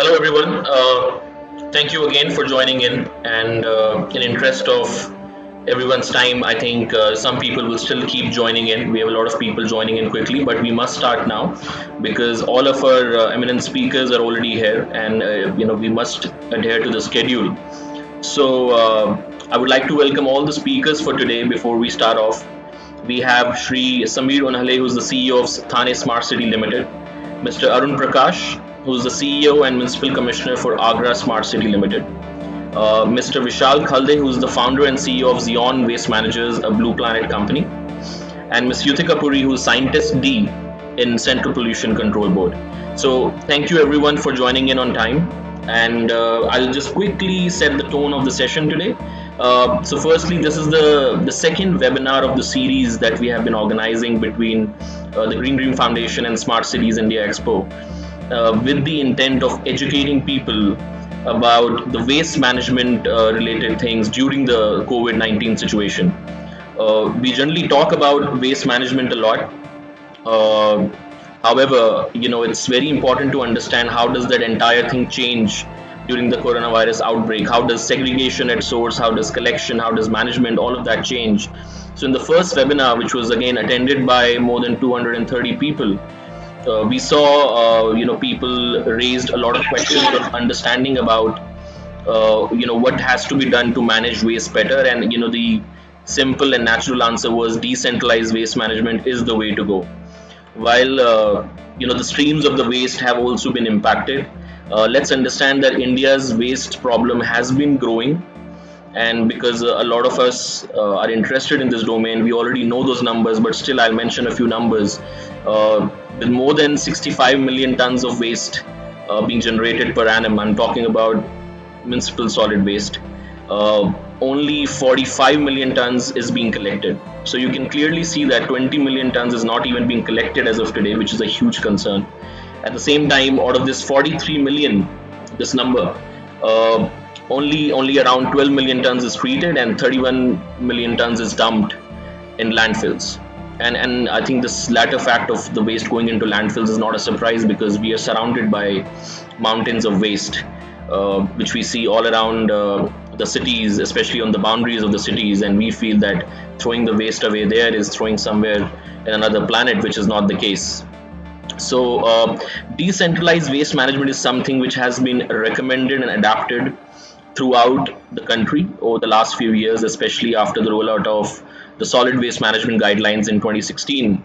Hello, everyone. Thank you again for joining in. And in interest of everyone's time, I think some people will still keep joining in. We have a lot of people joining in quickly, but we must start now because all of our eminent speakers are already here, and we must adhere to the schedule. So I would like to welcome all the speakers for today. Before we start off, we have Shri Samir Onhale, who's the CEO of Thane Smart City Limited, Mr. Arun Prakash, who's the CEO and Municipal Commissioner for Agra Smart City Limited, Mr. Vishal Khalde, who's the founder and CEO of Xeon Waste Managers, a Blue Planet company, and Ms. Yuthika Puri, who's Scientist D in Central Pollution Control Board. So thank you everyone for joining in on time. And I'll just quickly set the tone of the session today. So firstly, this is the second webinar of the series that we have been organizing between the Green Dream Foundation and Smart Cities India Expo, with the intent of educating people about the waste management related things during the COVID-19 situation. We generally talk about waste management a lot. However, it's very important to understand how does that entire thing change during the coronavirus outbreak. How does segregation at source, how does collection, how does management, all of that change. So in the first webinar, which was again attended by more than 230 people, we saw people raised a lot of questions of understanding about what has to be done to manage waste better, and the simple and natural answer was decentralized waste management is the way to go. While the streams of the waste have also been impacted, let's understand that India's waste problem has been growing, and because a lot of us are interested in this domain, we already know those numbers, but still I'll mention a few numbers. With more than 65 million tons of waste being generated per annum, I'm talking about municipal solid waste, only 45 million tons is being collected. So you can clearly see that 20 million tons is not even being collected as of today, which is a huge concern. At the same time, out of this 43 million, this number, only around 12 million tons is treated and 31 million tons is dumped in landfills. And I think this latter fact of the waste going into landfills is not a surprise, because we are surrounded by mountains of waste, which we see all around the cities, especially on the boundaries of the cities, and we feel that throwing the waste away there is throwing somewhere in another planet, which is not the case. So decentralized waste management is something which has been recommended and adapted throughout the country over the last few years, especially after the rollout of the solid waste management guidelines in 2016.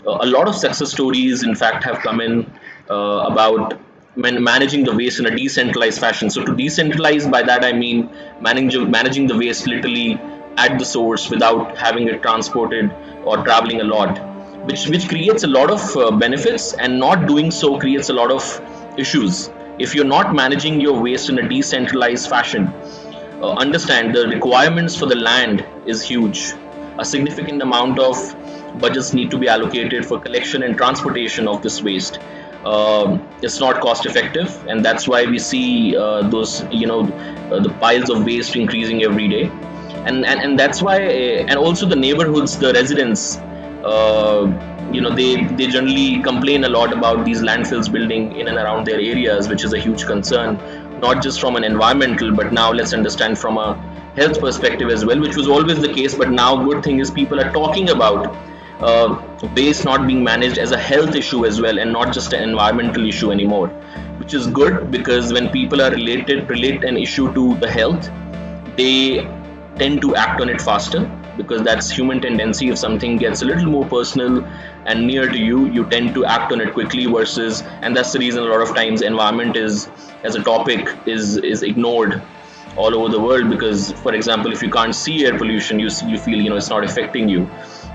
A lot of success stories, in fact, have come in about managing the waste in a decentralized fashion. So to decentralize, by that I mean managing the waste literally at the source without having it transported or traveling a lot, which creates a lot of benefits, and not doing so creates a lot of issues. If you're not managing your waste in a decentralized fashion, understand the requirements for the land is huge. A significant amount of budgets need to be allocated for collection and transportation of this waste. It's not cost effective, and that's why we see the piles of waste increasing every day, and that's why, and also the neighborhoods, the residents, they generally complain a lot about these landfills building in and around their areas, which is a huge concern, not just from an environmental, but now let's understand from a health perspective as well, which was always the case. But now good thing is people are talking about waste not being managed as a health issue as well, and not just an environmental issue anymore, which is good, because when people are relate an issue to the health, they tend to act on it faster, because that's human tendency. If something gets a little more personal and near to you, you tend to act on it quickly, versus, and that's the reason a lot of times environment is, as a topic, is ignored all over the world, because, for example, if you can't see air pollution, you feel it's not affecting you.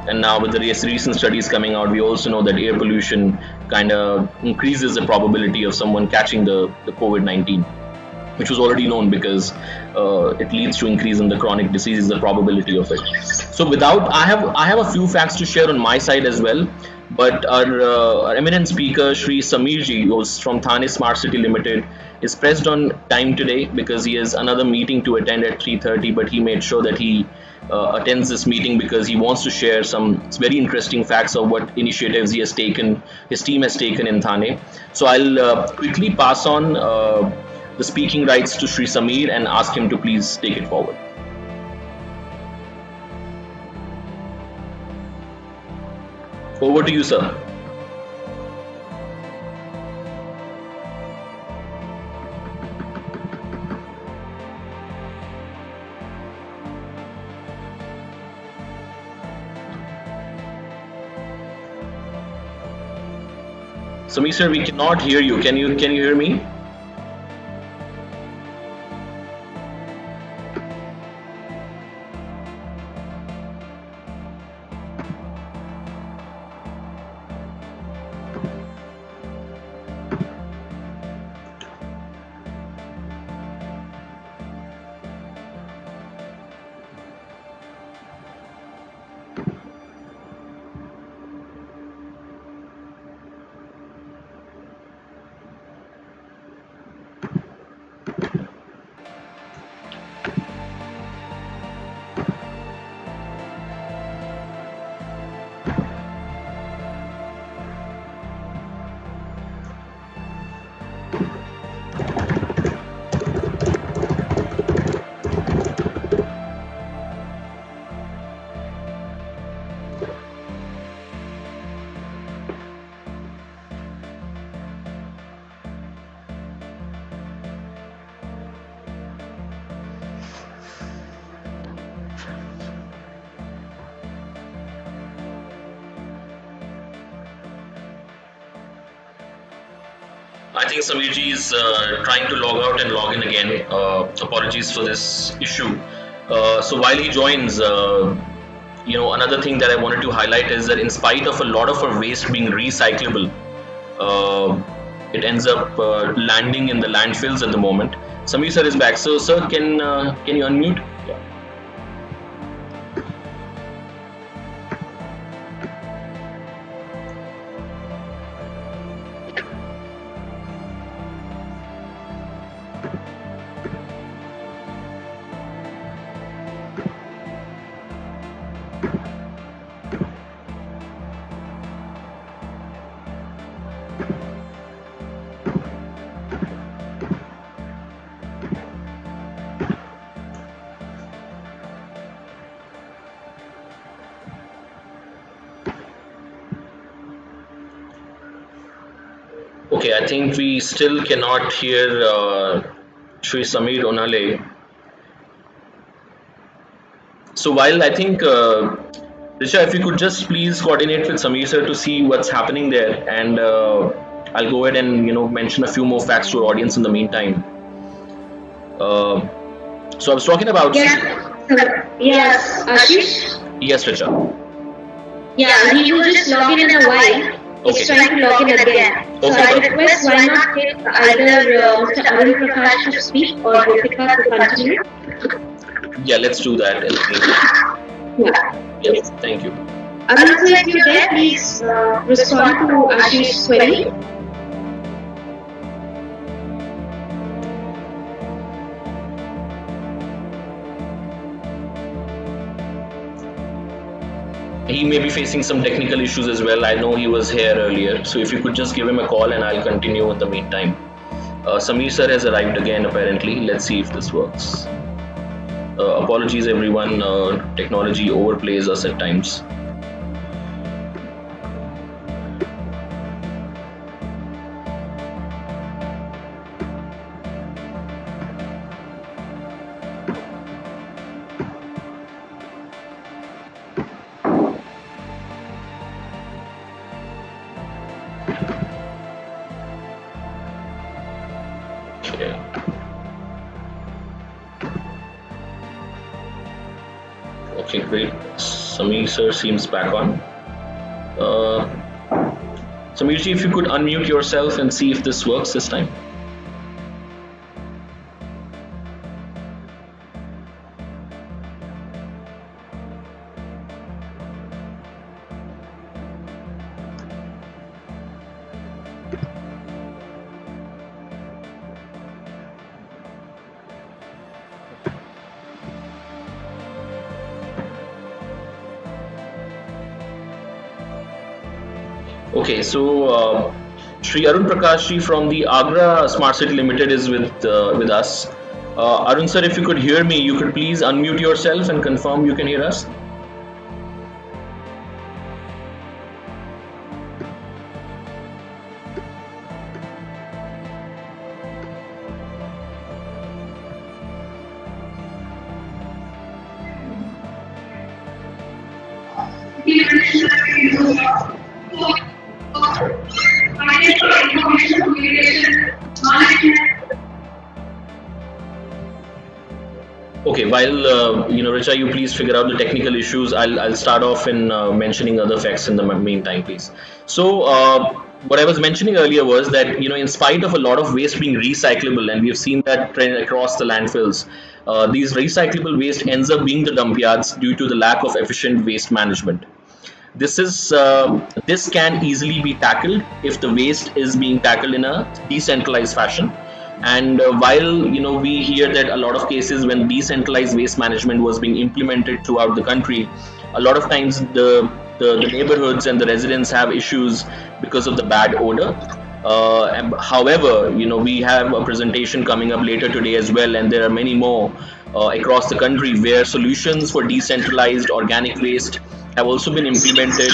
And now with the recent studies coming out, we also know that air pollution kind of increases the probability of someone catching the COVID-19, which was already known, because it leads to increase in the chronic diseases, the probability of it. So I have a few facts to share on my side as well, but our eminent speaker, Shri Samirji, who's from Thane Smart City Limited, is pressed on time today because he has another meeting to attend at 3:30, but he made sure that he attends this meeting because he wants to share some very interesting facts of what initiatives he has taken, his team has taken in Thane. So I'll quickly pass on the speaking rights to Sri Samir and ask him to please take it forward. Over to you, sir. Samir sir, we cannot hear you. Can you hear me? I think Samirji is trying to log out and log in again. Apologies for this issue. So while he joins, another thing that I wanted to highlight is that in spite of a lot of our waste being recyclable, uh, it ends up landing in the landfills at the moment. Samir sir is back. So sir, can you unmute? Yeah. Okay, I think we still cannot hear Sri Samir Onale. So while I think, Risha, if you could just please coordinate with Samir sir to see what's happening there, and I'll go ahead and mention a few more facts to our audience in the meantime. Uh, so I was talking about. Yes, Ashish. Yes, Richa. Yeah, he was just logging in a while. Okay. He's trying to log in again. So Okay. I request why not take either Mr. Arun Prakash to speak or Deepika to continue. Yeah, let's do that. Yeah. Yes, thank you. Arun, sir, if you're there, please respond to Ashish's query. He may be facing some technical issues as well. I know he was here earlier, so if you could just give him a call and I'll continue in the meantime. Samir sir has arrived again apparently. Let's see if this works. Apologies everyone, technology overplays us at times. Okay. Okay, great. Samir sir seems back on. Samirji, if you could unmute yourself and see if this works this time. Okay, so Shri Arun Prakash ji from the Agra Smart City Limited is with us. Arun sir, if you could hear me, you could please unmute yourself and confirm you can hear us. Okay, while Richa, you please figure out the technical issues. I'll start off in mentioning other facts in the meantime, please. So what I was mentioning earlier was that in spite of a lot of waste being recyclable, and we have seen that trend across the landfills, these recyclable waste ends up being the dump yards due to the lack of efficient waste management. This can easily be tackled if the waste is being tackled in a decentralized fashion. And while we hear that a lot of cases when decentralized waste management was being implemented throughout the country, a lot of times the neighborhoods and the residents have issues because of the bad odor. However, we have a presentation coming up later today as well, and there are many more across the country where solutions for decentralized organic waste have also been implemented,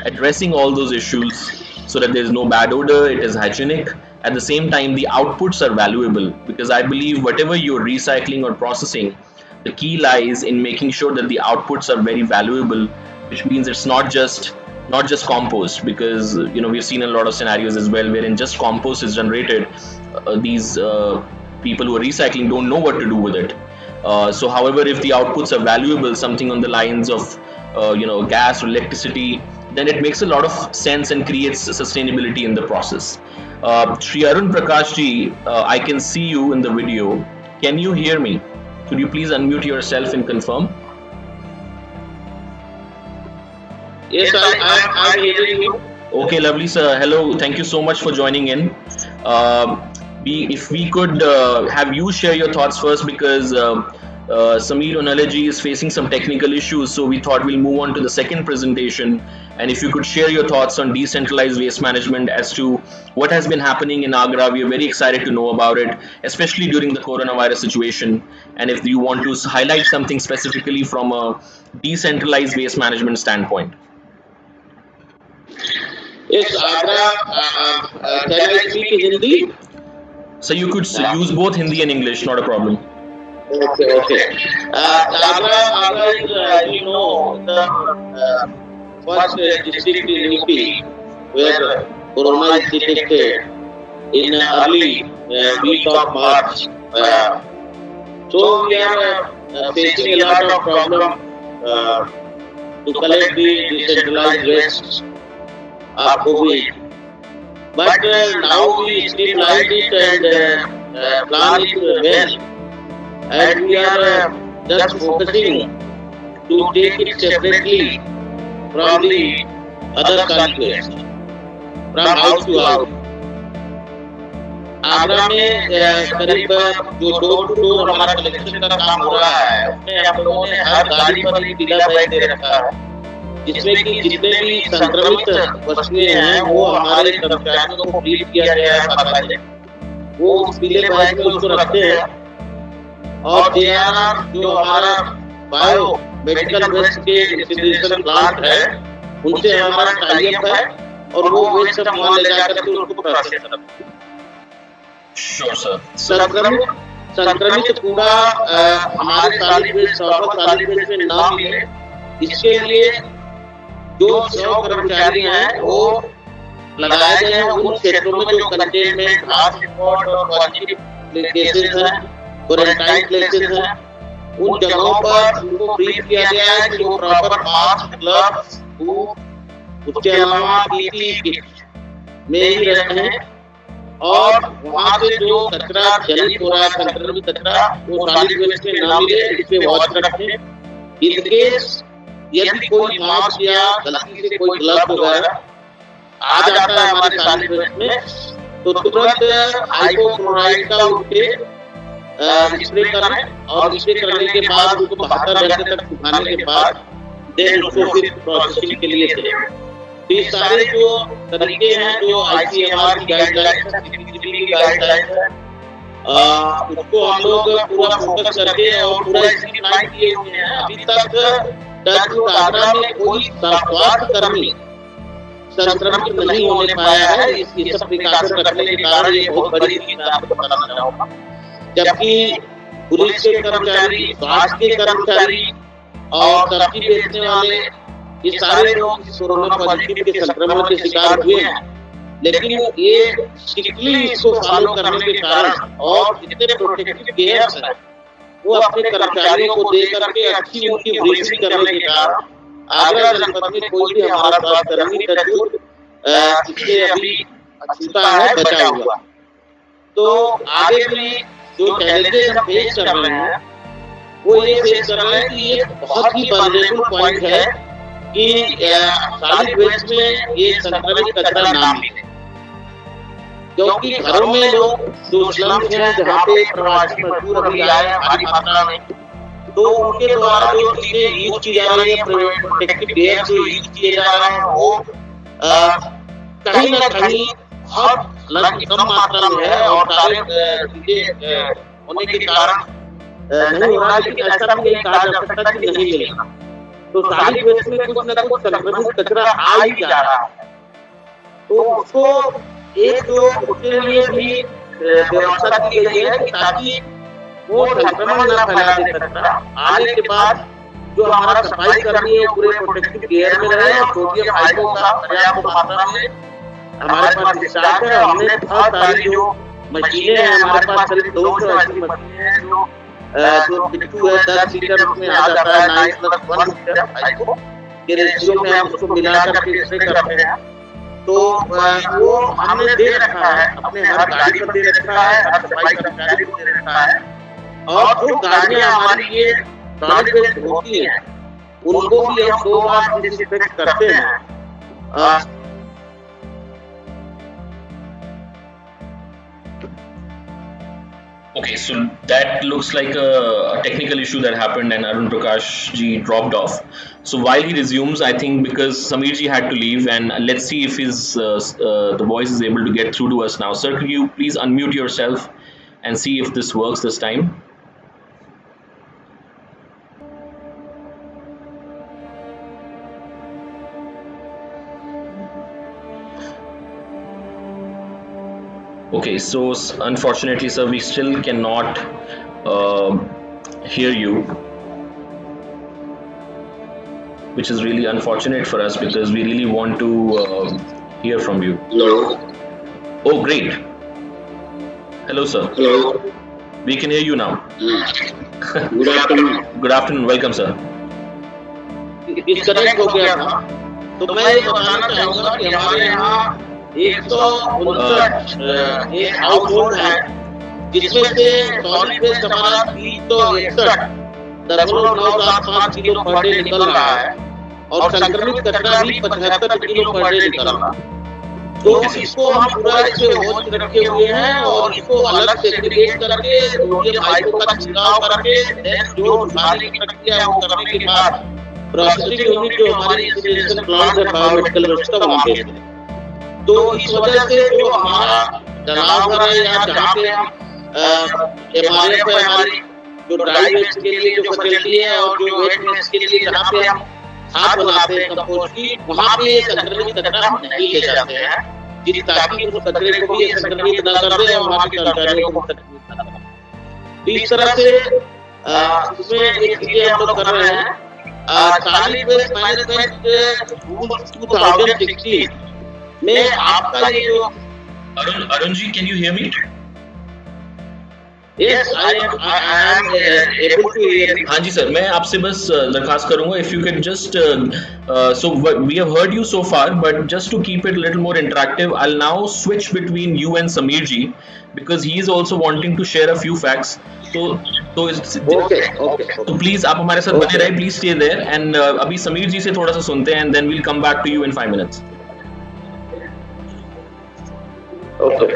addressing all those issues so that there is no bad odor, it is hygienic. At the same time, the outputs are valuable, because I believe whatever you're recycling or processing, the key lies in making sure that the outputs are very valuable, which means it's not just compost, because we've seen a lot of scenarios as well wherein just compost is generated. These people who are recycling don't know what to do with it. So however, if the outputs are valuable, something on the lines of gas or electricity, then it makes a lot of sense and creates sustainability in the process. Shri Arun Prakash ji, I can see you in the video. Can you hear me? Could you please unmute yourself and confirm? Yes, I'm hearing you. Okay, lovely, sir. Hello, thank you so much for joining in. If we could have you share your thoughts first, because Sameer Onalaji is facing some technical issues, so we thought we'll move on to the second presentation. And if you could share your thoughts on decentralized waste management as to what has been happening in Agra, we are very excited to know about it, especially during the coronavirus situation. And if you want to highlight something specifically from a decentralized waste management standpoint. Yes, Agra, can I speak in Hindi? So you could use both Hindi and English, not a problem. Okay. Agra is, as you know, the first district in UP where Corona is detected in early week of March. So we are facing a lot of problem to collect the decentralized waste of COVID. But now we streamlined it and plan it well. And we are just focusing to take it separately from the other solid waste, from house to house. Agra में करीब जो door to door हमारा collection का काम हो रहा है, उसमें हम लोगों ने हर गाड़ी पर एक पीला बैग दे रखा है, जिसमें कि जितने भी संक्रमित वस्तुएं हैं वो हमारे कर्मचारियों को ब्रीफ किया गया है बाकायदे। वो उस पीले बैग में उसको रखते हैं। और JRR जो हमारा बायो मेडिकल वेस्ट के इंसिनरेशन प्लांट है, उनसे हमारा टाइप है और वो वेस्ट का माल ले जाकर के उसको प्रोसेस करते हैं। Sure, sir. संक्रमित कूड़ा हमारे सॉलिड वेस्ट में न मिले, इसके लिए जो 100 कर्मचारी हैं वो लगाए गए हैं उन क्षेत्रों में जो कंटेनमेंट हॉट स्पॉट और पॉजिटिव केसेस हैं, क्वारंटाइन प्लेसेस हैं, उन जगहों पर उनको ब्रीफ किया गया है कि वो प्रॉपर मास्क, ग्लव्स, उसके अलावा PPE किट में ही रहें और वहाँ से जो कचरा जनित हो रहा है, संक्रमित कचरा, वो सॉलिड वेस्ट में न मिले, इस पे वॉच रखें। इन केस यदि कोई मास्क या गलती से कोई ग्लव वगैरह आ जाता है हमारे सॉलिड वेस्ट में, तो तुरंत हाइपोक्लोराइड का उनके स्प्रे करें और स्प्रे करने के बाद उसको 72 घंटे तक सुखाने के बाद देन उसको फिर प्रोसेसिंग के लिए दें। तो ये सारे जो तरीके हैं, जो ICMR की गाइडलाइंस है, CPCB की गाइडलाइंस है, उसको हम लोग पूरा फोकस करके और पूरा स्ट्रीमलाइन किए हुए हैं। अभी तक टचवुड आगरा में कोई स्वास्थ्य कर्मी संक्रमित नहीं होने पाया है। ये सब प्रिकॉशन रखने के कारण ये बहुत बड़ी चीज मैं आपको बताना चाहूँगा। जबकि पुलिस के कर्मचारी, स्वास्थ्य के कर्मचारी और सब्जी बेचने वाले, ये सारे लोग कोरोना पॉजिटिव के संक्रमण के शिकार हुए हैं, लेकिन ये स्ट्रिक्टली इसको फॉलो करने के कारण और जितने प्रोटेक्टिव केयर्स हैं वो अपने कर्मचारियों को दे करके अच्छी उनकी ब्रीफिंग करने के कारण आगरा जनपद में कोई भी हमारा स्वास्थ्यकर्मी इससे अभी छूटा है, बचा हुआ। तो आगे भी जो चैलेंजेस हम फेस कर रहे हैं वो ये फेस कर रहे हैं कि ये बहुत ही वल्नरेबल पॉइंट है कि सॉलिड वेस्ट में ये संक्रमित कचरा ना मिले, क्योंकि घरों में लोग जो स्लम्स हैं जहाँ पे प्रवासी मजदूर अभी आए हैं भारी मात्रा में, तो उनके द्वारा जो चीजें यूज की जा रही है, प्रोटेक्टिव गियर जो यूज किए जा रहे हैं, वो कहीं ना कहीं बहुत कम मात्रा में है और सारे चीजें होने के कारण नहीं हो रहा। लेकिन ऐसा भी नहीं कहा जा सकता कि नहीं मिलेगा। तो सॉलिड वेस्ट में कुछ न कुछ संक्रमित कचरा आ ही जा रहा है, तो उसको एक जो उसके लिए भी व्यवस्था की गई है ताकि वो संक्रमण न फैला दे सकता। आने के बाद जो हमारा सफाई कर्मी है पूरे प्रोटेक्टिव केयर में रहे और सोडियम हाइड्रो का पर्याप्त मात्रा में हमारे पास स्टॉक है। हमने बहुत सारी जो मशीनें हैं, हमारे पास करीब 200 ऐसी मशीनें हैं जो पिट्ठू है 10 लीटर उसमें आ जाता है, 9+1 लीटर हाइड्रो के रेशियो में हम उसको मिलाकर के स्प्रे करते हैं। तो वो हमने दे रखा है, अपने हर गाड़ी पर दे रखा है, हर सफाई कर्मचारी को दे रखा है। और जो गाड़ियां हमारी ये सॉलिड वेस्ट होती हैं उनको भी हम 2 बार डिसइंफेक्ट करते हैं। Okay, so that looks like a technical issue that happened and Arun Prakash ji dropped off. So while he resumes, I think because Sameer ji had to leave, and let's see if his the voice is able to get through to us now. Sir, could you please unmute yourself and see if this works this time? Okay, so unfortunately, sir, we still cannot hear you, which is really unfortunate for us because we really want to hear from you. Hello. Oh, great. Hello, sir. Hello. We can hear you now. Good afternoon. Good afternoon. Welcome, sir. Disconnect हो गया था, तो मैं ये बताना चाहूँगा कि हमारे यहाँ 159 ये हाउस होल्ड है, जिसमें से सॉलिड वेस्ट हमारा 361.975 किलो पर डे निकल रहा है और संक्रमित कचरा भी 75 किलो पर डे निकल रहा है। तो इसको हम पूरा इसमें होल्ड रखे हुए हैं और इसको अलग सेग्रीगेट करके सोडियम हाइड्रो का छिड़काव करके जो उठाने की प्रक्रिया वो करने के बाद प्रोसेसिंग यूनिट जो हमारी इंसिनरेशन प्लांट है बायोमेडिकल वेस्ट का वहाँ भेजते हैं। तो इस वजह से जो हमारा जलावर है या जहाँ पे हम MRF है, हमारी जो ड्राई वेस्ट के लिए जो फैसिलिटी है और जो वेट वेस्ट के लिए जहाँ पे हम खाद बनाते हैं कंपोस्ट की, वहाँ पे ये संक्रमित कचरा हम नहीं ले जाते हैं, जिस ताकि उस कचरे को भी संक्रमित न कर दे और हमारे कर्मचारियों को संक्रमित न कर। इस तरह से इसमें एक चीजें हम लोग कर रहे हैं। सॉलिड वेस्ट मैनेजमेंट रूल 2016 में आपका ये जो Arun ji, can you hear me? Yes, I am able to hear you. हाँ जी सर, मैं आपसे बस दरखास्त करूंगा if you can just so we have heard you so far, but just to keep it a little more interactive, I'll now switch between you and Sameer ji because he is also wanting to share a few facts. तो please आप हमारे साथ बने रहे, please stay there and अभी समीर जी से थोड़ा सा सुनते हैं and then we'll come back to you in 5 minutes. Okay.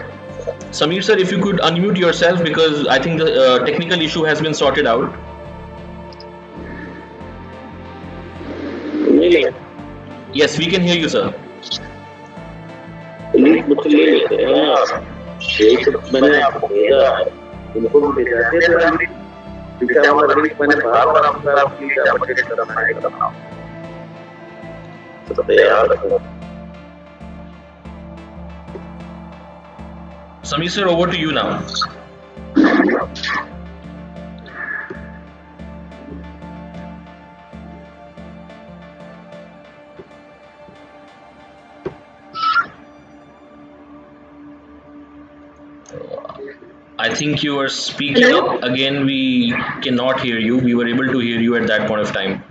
Sameer sir, if you could unmute yourself because I think the technical issue has been sorted out. Really? Yes, we can hear you, sir. मुझसे ले लेते हैं। यही तो मैंने आपको भेजा है, इनको भी भेजा है। मैंने बार-बार आपकी अपडेट करना है, तो तैयार रखो। Sameer sir, over to you now. I think you are speaking. Hello? Again, we cannot hear you. We were able to hear you at that point of time.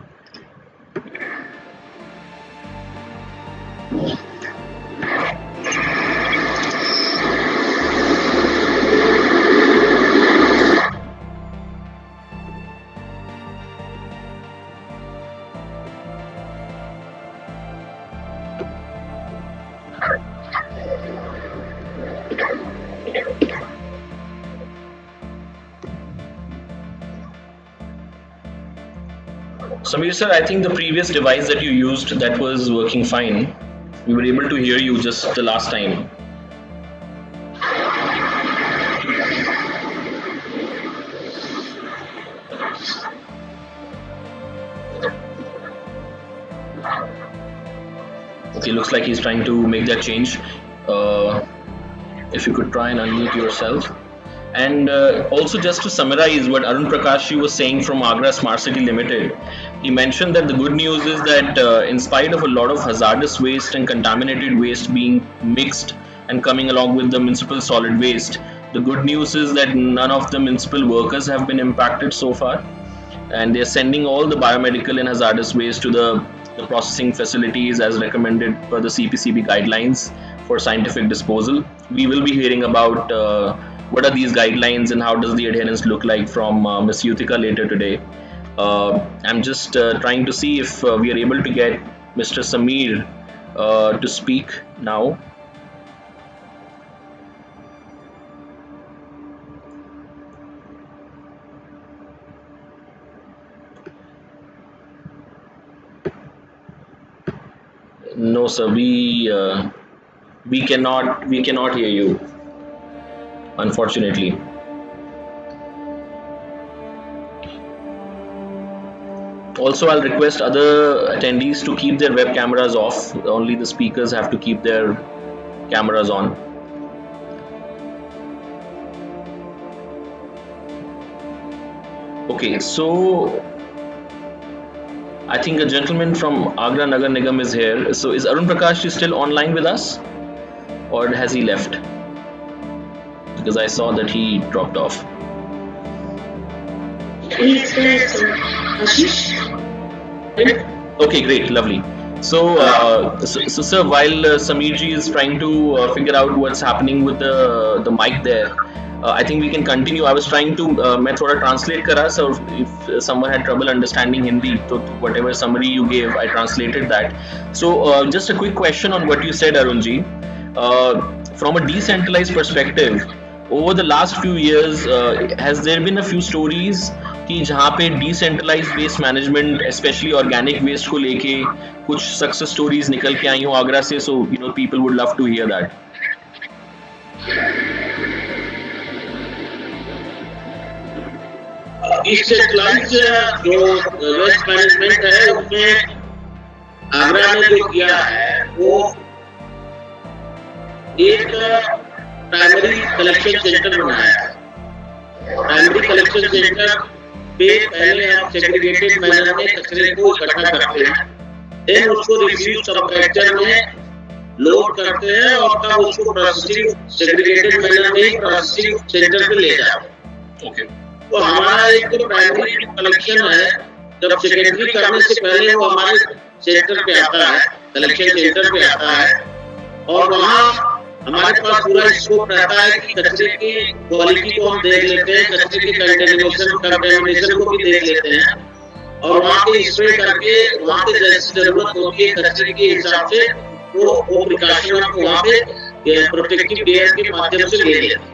Sameer sir, I think the previous device that you used, that was working fine. We were able to hear you just the last time. Okay, looks like he's trying to make that change. If you could try and unmute yourself. And also, just to summarize what Arun Prakash was saying from Agra Smart City Limited, he mentioned that the good news is that in spite of a lot of hazardous waste and contaminated waste being mixed and coming along with the municipal solid waste, the good news is that none of the municipal workers have been impacted so far, and they're sending all the biomedical and hazardous waste to the processing facilities as recommended per the CPCB guidelines for scientific disposal. We will be hearing about what are these guidelines and how does the adherence look like from Ms. Yuthika later today. I'm just trying to see if we are able to get Mr. Sameer to speak now. No sir, we cannot hear you, unfortunately. Also, I'll request other attendees to keep their web cameras off. Only the speakers have to keep their cameras on. Okay, so I think a gentleman from Agra Nagar Nigam is here. So is Arun Prakash still online with us, or has he left? Because I saw that he dropped off. He's there, sir. Ashish? Okay, great, lovely. So, sir, while Sameer ji is trying to figure out what's happening with the mic there, I think we can continue. I was trying to मैं थोड़ा translate करा, so if someone had trouble understanding Hindi, so whatever summary you gave, I translated that. So just a quick question on what you said, Arun ji. From a decentralized perspective, over the last few years, has there been a few stories कि जहाँ पे decentralized waste management, especially organic waste को लेके कुछ success stories निकल के आई हो आगरा से, so people would love to hear that. Decentralised जो वेस्ट मैनेजमेंट है उसमें आगरा ने जो किया है वो एक प्राइमरी कलेक्शन सेंटर बनाया है। प्राइमरी कलेक्शन सेंटर पे पहले हम सेग्रीगेटेड मैनर में कचरे को इकट्ठा करते हैं, देन उसको रिफ्यूज कंपैक्टर में लोड करते हैं और तब उसको प्रोसेसिंग सेग्रीगेटेड मैनर में प्रोसेसिंग सेंटर पे ले जाते हैं। Okay. तो हमारा एक तो प्राइमरी कलेक्शन है, जब सेकेंडरी करने से पहले वो हमारे सेंटर पे आता है, कलेक्शन सेंटर पे आता है, और वहाँ हमारे पास पूरा स्कोप रहता है कि कचरे की क्वालिटी को हम देख लेते हैं, कचरे की कंटेमिनेशन को भी देख लेते हैं, और वहाँ पे स्प्रे करके वहाँ पे जैसी जरूरत होती है कचरे के हिसाब से वो प्रिकॉशन को वहाँ पे प्रोटेक्टिव लेयर के माध्यम से ले लेते हैं।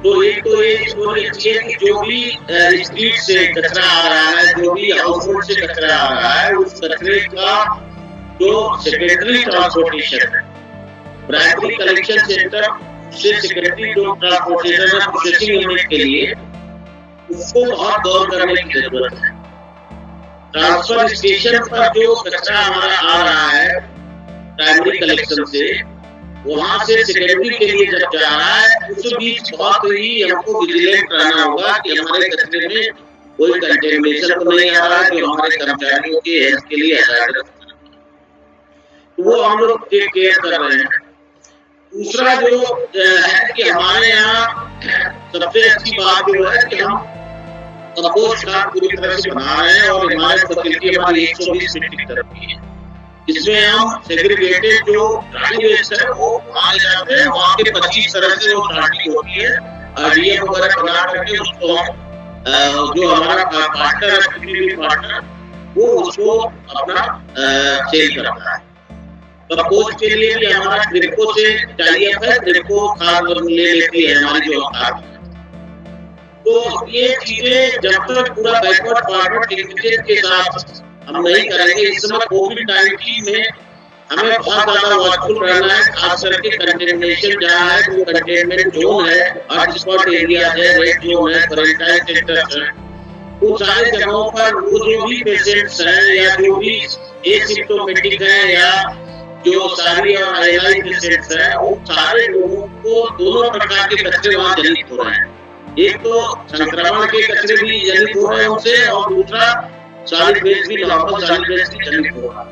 तो एक तो ये स्टोरी अच्छी है कि जो भी स्ट्रीट से कचरा आ रहा है, जो भी हाउसहोल्ड से कचरा आ रहा है, उस कचरे का जो सेकेंडरी ट्रांसपोर्टेशन है प्राइमरी कलेक्शन सेंटर से सेकेंडरी जो ट्रांसपोर्टेशन और प्रोसेसिंग यूनिट के लिए उसको बहुत गौर करने की जरूरत है। ट्रांसफर स्टेशन पर जो कचरा हमारा आ रहा है प्राइमरी कलेक्शन से, वहां से सेकेंडरी के लिए जब जा रहा है, उस बीच बहुत ही हमको विजिलेंट रहना होगा कि हमारे कचरे में कोई कंटेमिनेशन तो नहीं आ रहा है जो हमारे कर्मचारियों के हेल्थ के लिए हैजार्डस, वो हम लोग टेक केयर कर रहे हैं। दूसरा जो है कि हमारे यहाँ सबसे अच्छी बात जो है कि हम कंपोस्ट खाद पूरी तरह से बना रहे हैं और हमारे फैसिलिटी हमारी 120 मीट्रिक टन की है। इसमें हम सेग्रीगेटेड जो ड्राई वेस्ट है वो वहाँ ले जाते हैं, वहाँ के 25 तरह से वो सॉर्टिंग होती है, RDF वगैरह बना करके उसको हम जो हमारा पार्टनर है पीपीपी पार्टनर, वो उसको अपना सेल करता है। कंपोस्ट के लिए भी हमारा ट्रिपको से टाइप है, ट्रिपको खाद ले लेती है हमारी जो खाद। तो ये चीजें जब तक पूरा बैकवर्ड फॉरवर्ड लिंकेज के साथ हम नहीं करेंगे, इस समय कोविड-19 में हमें बहुत ज्यादा वॉचफुल रहना है, खास करके कंटेमिनेशन जहाँ है, जो कंटेनमेंट जोन है, हॉटस्पॉट एरिया है, रेड जोन है, क्वारंटाइन सेंटर्स है, उन सारे जगहों पर वो जो भी पेशेंट्स हैं या जो भी एसिम्प्टोमेटिक हैं या जो सारी और आईएलआई पेशेंट्स हैं, वो सारे लोगों को दोनों प्रकार के कचरे वहाँ जनित हो रहे हैं। एक तो संक्रमण के कचरे भी जनित हो रहे हैं उनसे, और दूसरा सॉलिड वेस्ट भी, नॉर्मल सॉलिड वेस्ट भी जनित हो रहा है।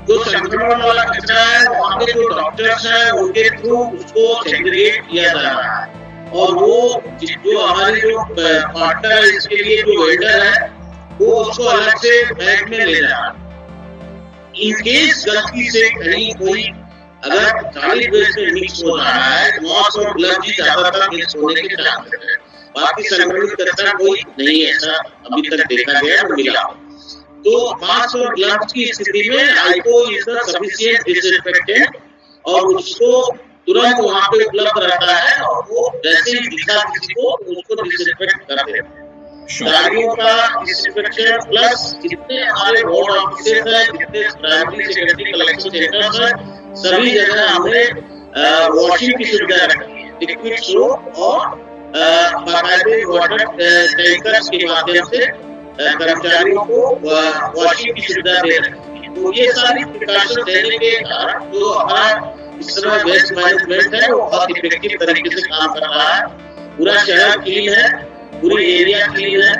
जो संक्रमण वाला कचरा है वहाँ के जो डॉक्टर्स हैं उनके थ्रू उसको सेग्रीगेट किया जा रहा है, और वो जो हमारे जो पार्टनर है इसके लिए जो वेंडर है वो उसको अलग से बैग में ले जा रहा है। इन केस गलती से कहीं कोई अगर सॉलिड वेस्ट में मिक्स हो रहा है, मास्क और ग्लव्स ही ज्यादातर मिक्स होने के चांसेस है, बाकी संक्रमित कचरा कोई नहीं ऐसा अभी तक देखा गया और मिला। तो मास्क और ग्लव्स की स्थिति में आईको इज द सफिशिएंट डिसइंफेक्टेंट, और उसको तुरंत वहाँ पे उपलब्ध रहता है, और वो जैसे ही दिखा किसी को उसको डिसइंफेक्ट कर देते हैं। गाड़ियों का डिसइंफेक्शन प्लस जितने हमारे वार्ड ऑफिसेज हैं, जितने प्राइमरी सेकेंडरी कलेक्शन सेंटर्स हैं, सभी जगह हमने वॉशिंग की सुविधा रखी है, लिक्विड सोप और बाकायदे वाटर टैंकर्स के माध्यम से कर्मचारियों को वॉशिंग की सुविधा दे रही है। तो ये सारी प्रिकॉशन देने के कारण जो हमारा इस समय वेस्ट मैनेजमेंट है वो बहुत इफेक्टिव तरीके से काम कर रहा है। पूरा शहर क्लीन है, पूरी एरिया क्लीन है,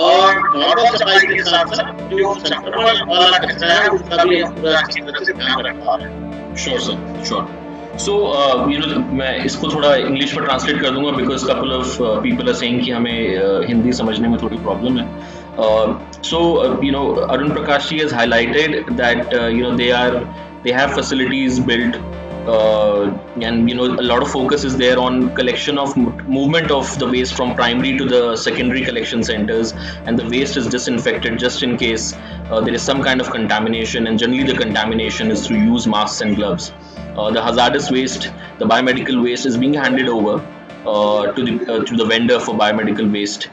और नॉर्मल सफाई के साथ साथ जो संक्रमण वाला कचरा है उसका भी हम पूरा अच्छी तरह से ध्यान रख पा रहे हैं। Sure sir, sure. सो मैं इसको थोड़ा इंग्लिश में ट्रांसलेट कर दूंगा because couple of people are saying कि हमें हिंदी समझने में थोड़ी प्रॉब्लम है। Arun Prakash ji has highlighted that they have facilities built, and a lot of focus is there on collection of movement of the waste from primary to the secondary collection centers, and the waste is disinfected just in case there is some kind of contamination, and generally the contamination is through use masks and gloves. The hazardous waste, the biomedical waste is being handed over to the vendor for biomedical waste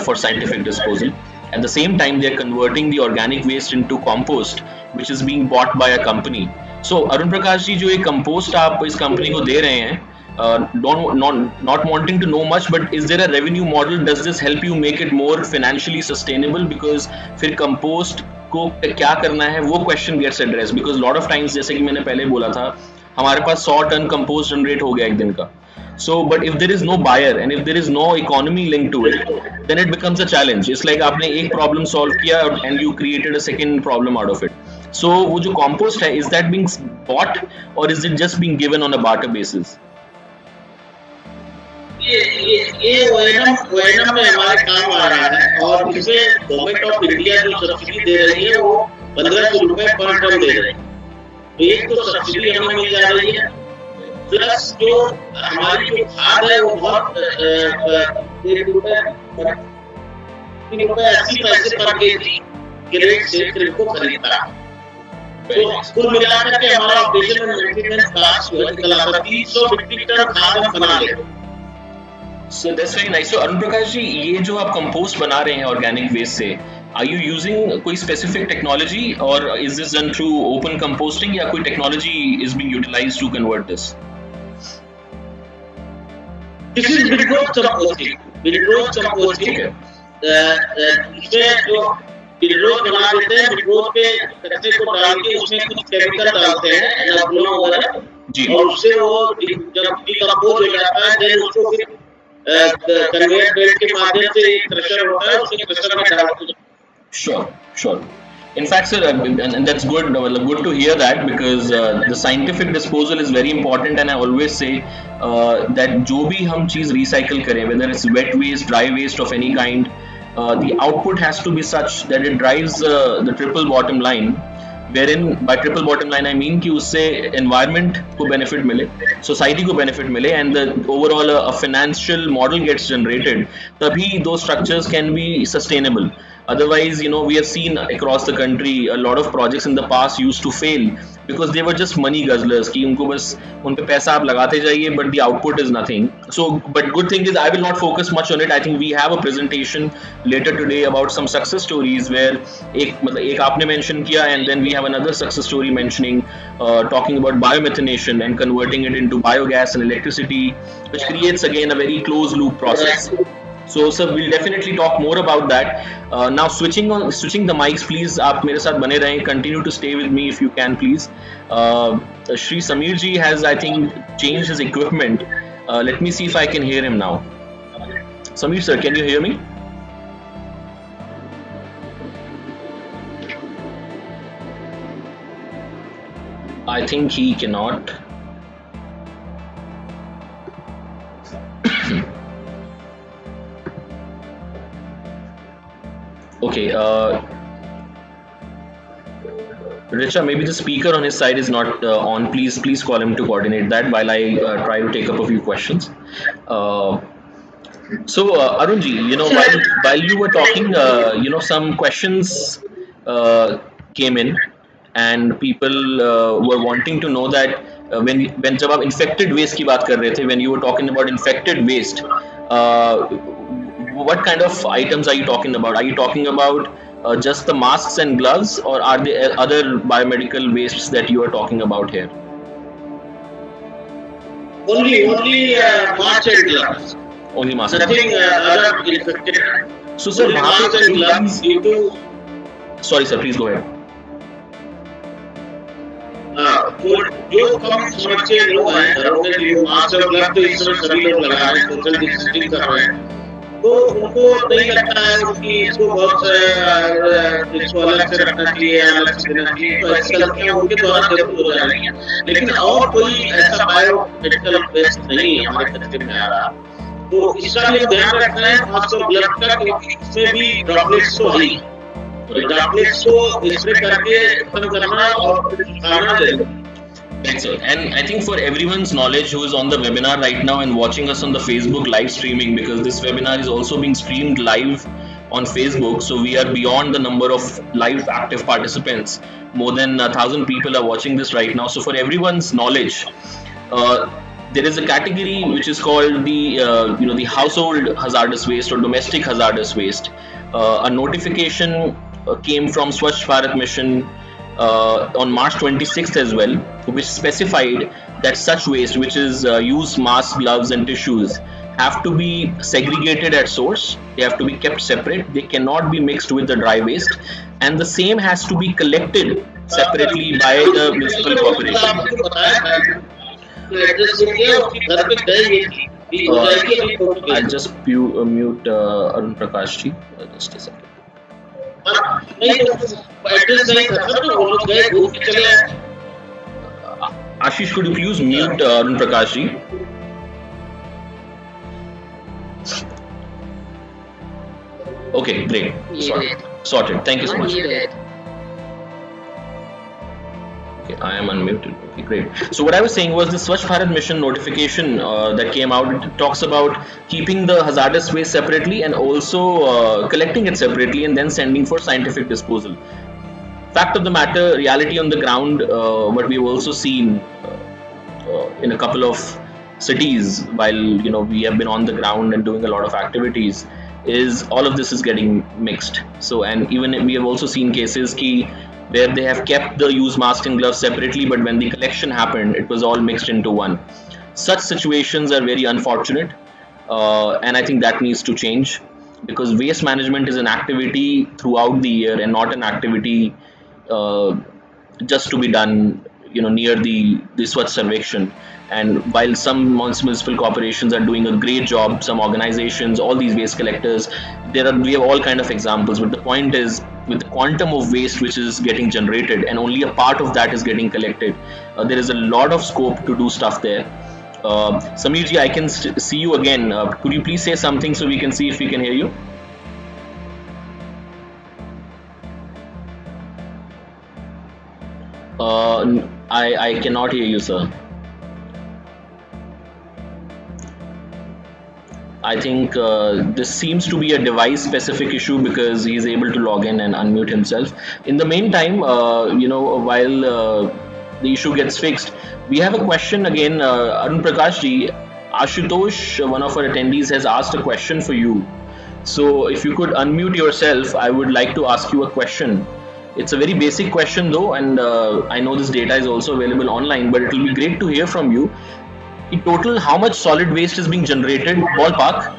for scientific disposal. At the same time, they are converting the organic waste into compost, which is being bought by a company. So, Arun Prakash ji, जो ये compost आप इस company को दे रहे हैं, not wanting to know much, but is there a revenue model? Does this help you make it more financially sustainable? Because फिर compost को क्या करना है वो question gets addressed. Because lot of times, जैसे कि मैंने पहले बोला था, हमारे पास 100 टन compost generate हो गया एक दिन का. So, but if there is no buyer and if there is no economy linked to it, then it becomes a challenge. It's like आपने एक problem solve किया and you created a second problem out of it. So, वो जो compost है, is that being bought or is it just being given on a barter basis? ये ONM में हमारे काम आ रहा है, और इसमें गवर्नमेंट ऑफ इंडिया जो सब्सिडी दे रही है वो 1500 रुपए पर टन दे रही है। तो एक तो सब्सिडी हमें मिल जा रही है, प्लस जो हमारी जो खाद है वो बहुत ₹3.80 पर केजी के रेट से ट्रिपको खरीदता है। तो कुल मिलाकर के हमारा ऑपरेशन एंड मेंटेनेंस कास्ट निकल आता है 300 मीट्रिक टन खाद हम बना लेते हैं। So that's very nice. So Arun Prakash ji, ये जो आप कंपोस्ट बना रहे हैं ऑर्गेनिक वेस्ट से, Are you using कोई specific technology or is this done through open composting या कोई technology is being utilized to convert this? This is windrow composting. Windrow composting. Okay. इसमें जो windrow बना देते हैं, windrow पे कचरे को डाल के उसमें कुछ केमिकल डालते हैं, एनाब्लोन वगैरह, जी। और उससे वो जब डिकम्पोज हो जाता है, देन उसको फिर कन्वेयर बेल्ट के माध्यम से क्रशर होता है, उसके क्रशर में डालते हैं। Sure. In fact, sir, and that's good. Good to hear that, because the scientific disposal is very important, and I always say that जो भी हम चीज recycle करें, whether it's wet waste, dry waste of any kind, the output has to be such that it drives the triple bottom line. Wherein by triple bottom line I mean कि उससे environment को benefit मिले, society को benefit मिले, and the overall a financial model gets generated. तभी those structures can be sustainable. Otherwise, we have seen across the country a lot of projects in the past used to fail because they were just money guzzlers कि उनको बस उन पे पैसा आप लगाते जाइए, but the output is nothing. So, but good thing is I will not focus much on it. I think we have a presentation later today about some success stories where एक आपने mention किया, and then we have another success story mentioning talking about biomethanation and converting it into biogas and electricity, which creates again a very closed loop process. So, sir, we'll definitely talk more about that. Now, switching the mics, please. आप मेरे साथ बने रहें. Continue to stay with me if you can, please. Shri Samir ji has, I think, changed his equipment. Let me see if I can hear him now. Samir sir, can you hear me? I think he cannot. Okay, Richa, maybe the speaker on his side is not on. Please call him to coordinate that while I try to take up a few questions. So, Arunji, while you were talking, some questions came in, and people were wanting to know that when जब आप infected waste की बात कर रहे थे, when you were talking about infected waste, what kind of items are you talking about? Are you talking about just the masks and gloves, or are there other biomedical wastes that you are talking about here? Only masks and gloves. Only masks. Nothing other infected. So, sir, masks and gloves due to. Sorry, sir. Please go ahead. जो कम समझ के लोग हैं घरों में जो mask और glove तो इस समय सभी लोग लगा रहे हैं, सोशल डिस्टेंसिंग कर रहे हैं, तो उनको नहीं लगता है कि इसको बहुत इसको अलग से रखना चाहिए, अलग से देना चाहिए, तो ऐसी गलतियां उनके द्वारा जरूर हो जा रही हैं। लेकिन और कोई ऐसा बायोमेडिकल वेस्ट नहीं हमारे कचरे में आ रहा, तो इसका भी ध्यान रखना है मास्क और ग्लव का, क्योंकि इसमें भी ड्रॉपलेट्स तो है, ड्रॉपलेट्स को स्प्रे करके खत्म करना और सुखाना जरूरी। Thanks, sir. And I think for everyone's knowledge who is on the webinar right now and watching us on the Facebook live streaming, because this webinar is also being streamed live on Facebook, so we are beyond the number of live active participants. More than 1,000 people are watching this right now. So for everyone's knowledge, there is a category which is called the household hazardous waste or domestic hazardous waste. A notification came from Swachh Bharat Mission on March 26th as well, which specified that such waste, which is used masks, gloves and tissues, have to be segregated at source. They have to be kept separate. They cannot be mixed with the dry waste, and the same has to be collected separately by the municipal corporation. I'll just mute Arun Prakash ji. Just a second. Ashish, could you please mute Arun Prakash ji? Okay, great. Sorted. Thank you so much. Okay, I am unmuted. Okay, great. So what I was saying was the Swachh Bharat Mission notification that came out. It talks about keeping the hazardous waste separately and also collecting it separately and then sending for scientific disposal. Fact of the matter, reality on the ground, what we've also seen in a couple of cities while we have been on the ground and doing a lot of activities, is all of this is getting mixed. So, and even we have also seen cases where they have kept the used masks and gloves separately, but when the collection happened, it was all mixed into one. Such situations are very unfortunate, and I think that needs to change, because waste management is an activity throughout the year and not an activity just to be done, near the Swachh Sarvekshan. And while some municipal corporations are doing a great job, some organizations, all these waste collectors, we have all kind of examples. But the point is, with the quantum of waste which is getting generated and only a part of that is getting collected, there is a lot of scope to do stuff there. Samir ji, I can see you again. Could you please say something so we can see if we can hear you? I cannot hear you, sir. I think this seems to be a device specific issue, because he is able to log in and unmute himself. In the meantime, while the issue gets fixed, we have a question again. Arun Prakash ji, Ashutosh, one of our attendees, has asked a question for you. So if you could unmute yourself, I would like to ask you a question. It's a very basic question though, and I know this data is also available online, but it will be great to hear from you. In total, how much solid waste is being generated, ballpark,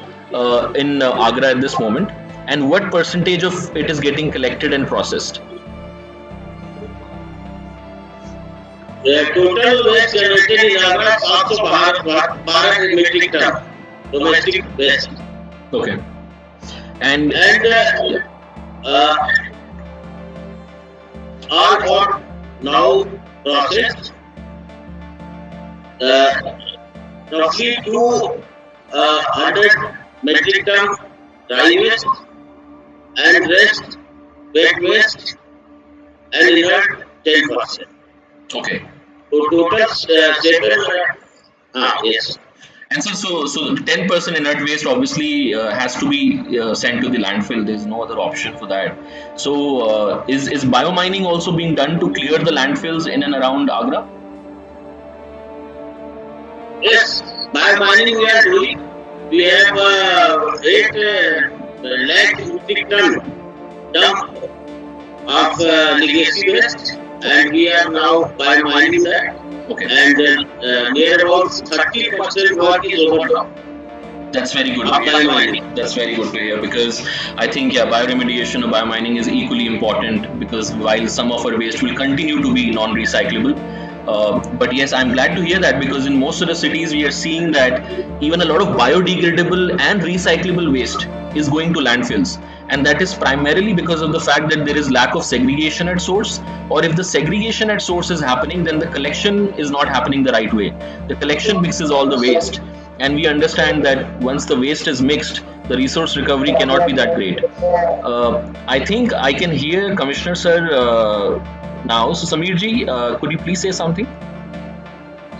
in Agra at this moment, and what percentage of it is getting collected and processed? The total waste generated in Agra is 512 metric ton domestic waste. Okay. And all are now processed. Roughly 200 metric ton dry waste and rest wet waste and inert 10%. Okay. So total 7. Yes. And so 10% inert waste obviously has to be sent to the landfill. There is no other option for that. So is biomining also being done to clear the landfills in and around Agra? Yes, biomining we are doing. We have 8 lakh metric ton dump of legacy waste, and we are now biomining that. Okay. And near about 30% work is over now. That's very good. That's very good to hear, because I think bioremediation or biomining is equally important, because while some of our waste will continue to be non-recyclable, but yes, I'm glad to hear that, because in most of the cities we are seeing that even a lot of biodegradable and recyclable waste is going to landfills, and that is primarily because of the fact that there is lack of segregation at source, or if the segregation at source is happening, then the collection is not happening the right way. The collection mixes all the waste, and we understand that once the waste is mixed, the resource recovery cannot be that great. I think I can hear Commissioner sir now. So Samir ji, could you please say something?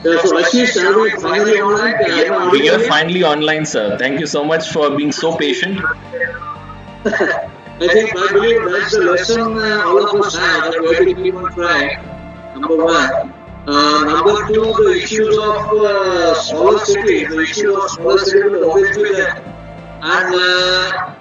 So Ashish, are we finally online? We are finally online, sir. Thank you so much for being so patient. I believe that's the lesson all of us have, that we have to keep on trying. Number one. Number two, the issues of smaller cities. The issue of smaller cities will always be there, and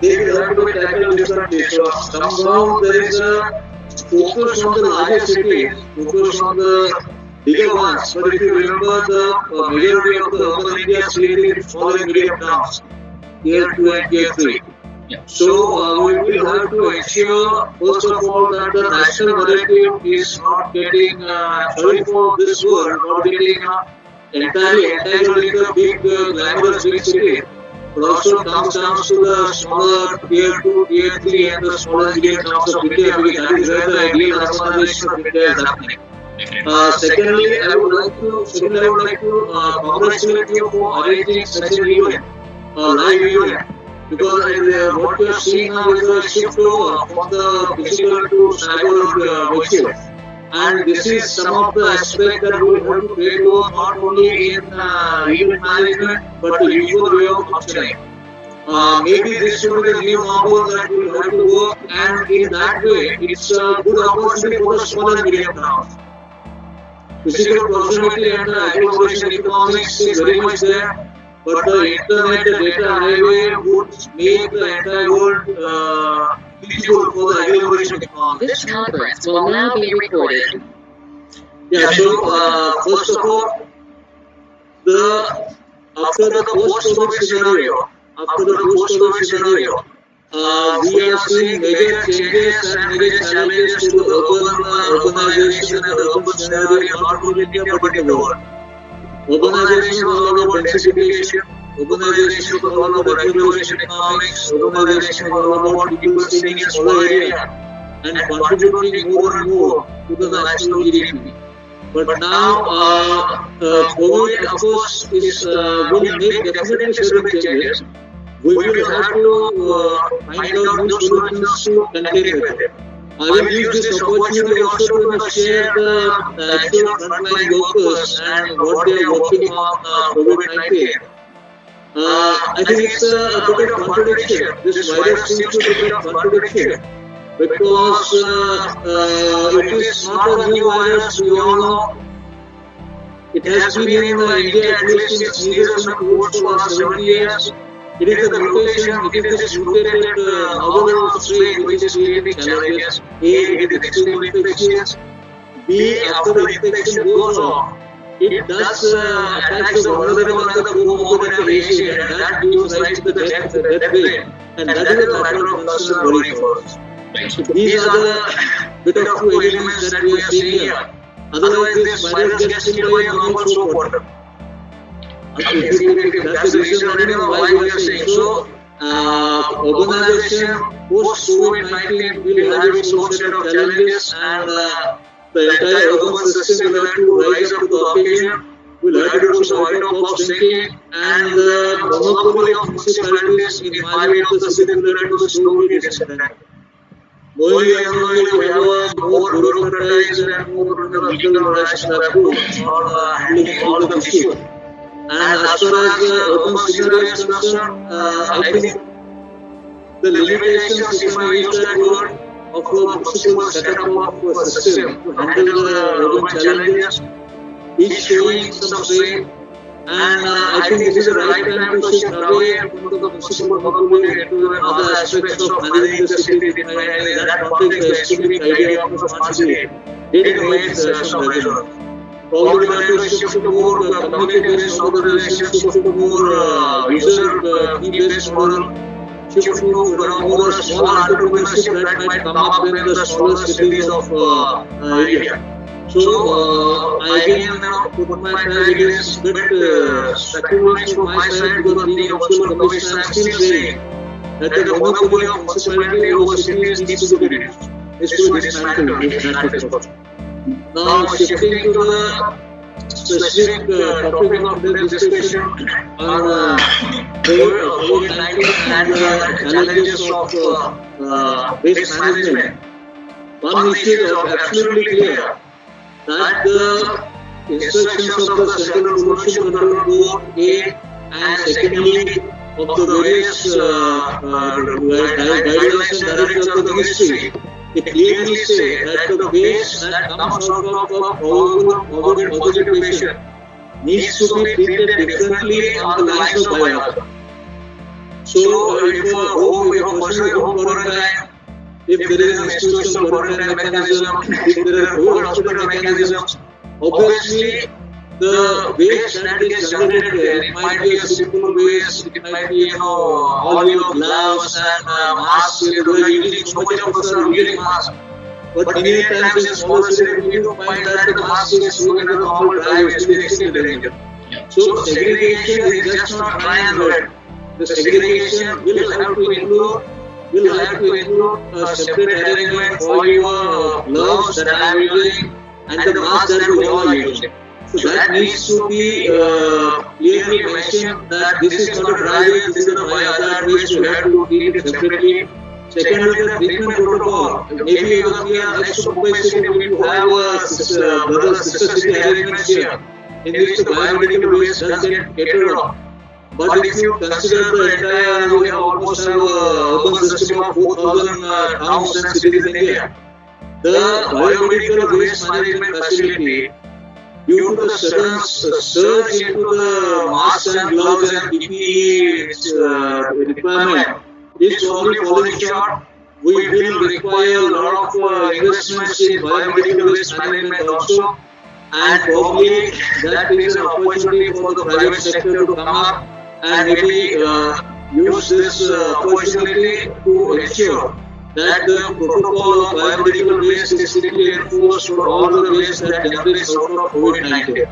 they will have to be tackled differently. So somehow there is a focus on the larger cities, focus on the bigger ones. But if you remember, the majority of the urban India is created in small and medium towns, tier 2 and tier 3. Yeah. So we will have to ensure, first of all, that the national narrative is not getting, sorry for this word, not getting entirely with the big, glamorous big city, but also comes down to the smaller tier 2, tier 3 and the smaller medium towns of India, because that is where the ideal urbanization of India is happening. Secondly, I would like to congratulate you for arranging such an event, live event. Because what we are seeing now is a shift over from the physical to cyber virtual. And this is some of the aspects that we will have to take over, not only in event management, but the usual way of functioning. Maybe this should be the new normal that we will have to work, and in that way, it's a good opportunity for the small and medium towns. Physical proximity and agglomeration economics is very much there. but the internet, the data highway would make the entire world feasible for the agglomeration economy. This conference will now be recorded. Yeah, so first of all, after the post-COVID scenario, we are seeing major changes and major challenges to the urbanization and urban scenario, not only in India but in the world. Urbanization was all about densification, urbanization was all about agglomeration economics, urbanization was all about people staying in smaller area and contributing more and more to the national GDP. But now, COVID, of course, will make definitely certain changes. We will have to find out new solutions to contain it. I will use this opportunity also to share the actual frontline workers and what they are working on COVID-19. I think it's a bit of contradiction. This virus seems to be a bit of contradiction because it is not a new virus, we all know. It has been in India at least since measles and colds for 70 years. It is a mutation, it is this mutated novel strain which is creating challenges. A, it is extremely infectious. B, after the infection goes on, it does attack the vulnerable and the comorbid patient, and that gives rise to the death rate. And that is a matter of concern and worry for us. So these are the bit of two elements that we are seeing here. Otherwise, this virus gets killed by a normal soap water. That's the reason why we are saying so. Urbanization post-COVID-19 will have its own set of challenges, and the entire urban system will have to rise up to the occasion. Will have to do some out-of-box thinking, and the monopoly of municipalities in my view of the city will have to slowly disconnect. Knowing and unknowingly, we have a more bureaucratized and more legal organization approach for handling all the issues. And as far as the urban scenario is concerned, I think the limitations, if I use that word, of a municipal setup of a system to handle the urban challenges is showing some strain. And I think this is the right time to shift away from the municipal monopoly into other aspects of managing the city. In that context, the estimating idea of a smart city did make some resonance. Probably we have to shift to more community-based organizations, shift to more user-fee-based model, shift to more small entrepreneurship that might come up in the smaller cities of India. So, I again put my flag against bit sacrifice from my side because being a municipal commissioner, I'm still saying that the monopoly of municipality over cities needs to be reduced. Needs to be dismantled. Now, shifting to the specific topic of today's discussion on COVID-19 and the challenges of waste management. One issue is absolutely clear that the instructions of the Central Pollution Control Board, A, and secondly of the various guidelines and directives of the Ministry, it clearly says that the waste that comes out of a probable positive patient needs to be treated differently on the lines of biohazard. So, if a person is home quarantine, if there is an institutional quarantine mechanism, if there are whole hospital mechanisms, obviously the waste that is generated there, it might be a simple waste, it might be all your gloves and masks, we are using so much of us are wearing masks. But many times in smaller cities, we do find that the mask is going in a normal dry waste, we extend the range. So segregation is just not dry and wet. The segregation will have to include a separate arrangement for your gloves that I am using and the mask that we all are using. So that needs to be clearly mentioned that this is not a dry waste, this is a biohazard waste, you have to treat it separately. Second is the treatment protocol. Maybe next to Mumbai city we will have a brother-sister city arrangements here in which the biomedical waste does get catered on. But if you consider the entire, we almost have an urban system of 4,000 towns and cities in India. The biomedical waste management facility due to the sudden surge into the masks and gloves and PPE requirement is probably falling short. We will require a lot of investments in biomedical waste management also, and probably that is an opportunity for the private sector to come up and maybe use this opportunity to ensure that the protocol of biomedical waste is strictly enforced for all the waste that generates out of COVID-19.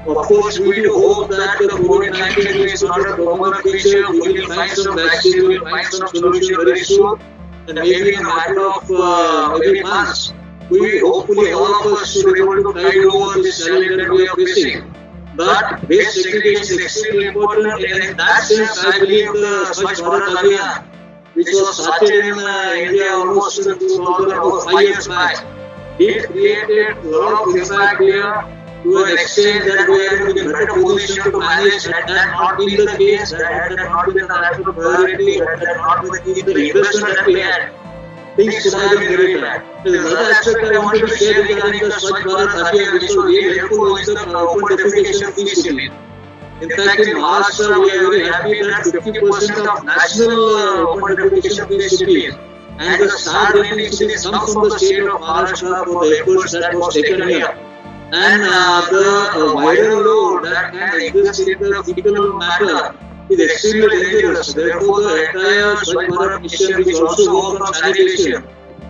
Of course, we do hope that the COVID-19 is not a permanent feature. We will find some vaccine, we will find some solution very soon, and maybe in a matter of maybe months, we hopefully all of us should be able to tide over this challenge that we are facing. But waste segregation is extremely important, and in that sense, I believe the Swachh Bharat Abhiyan, which was started in India almost 5 years back, it created a lot of impact here to an extent that we are in a better position to manage. Had that not been the case, had that not been the national priority, had that not been the investment that we had, things could have been very bad. Another aspect I wanted to share regarding the Swachh Bharat Abhiyan, which was really helpful, is the open defecation free city. In fact, in Maharashtra, we are very happy that 50% of national open defecation free cities and the star rating cities come from the state of Maharashtra for the efforts that was taken here. And the viral load that can exist in the fecal matter is extremely dangerous. Therefore, the entire Swachh Bharat mission, which also works on sanitation,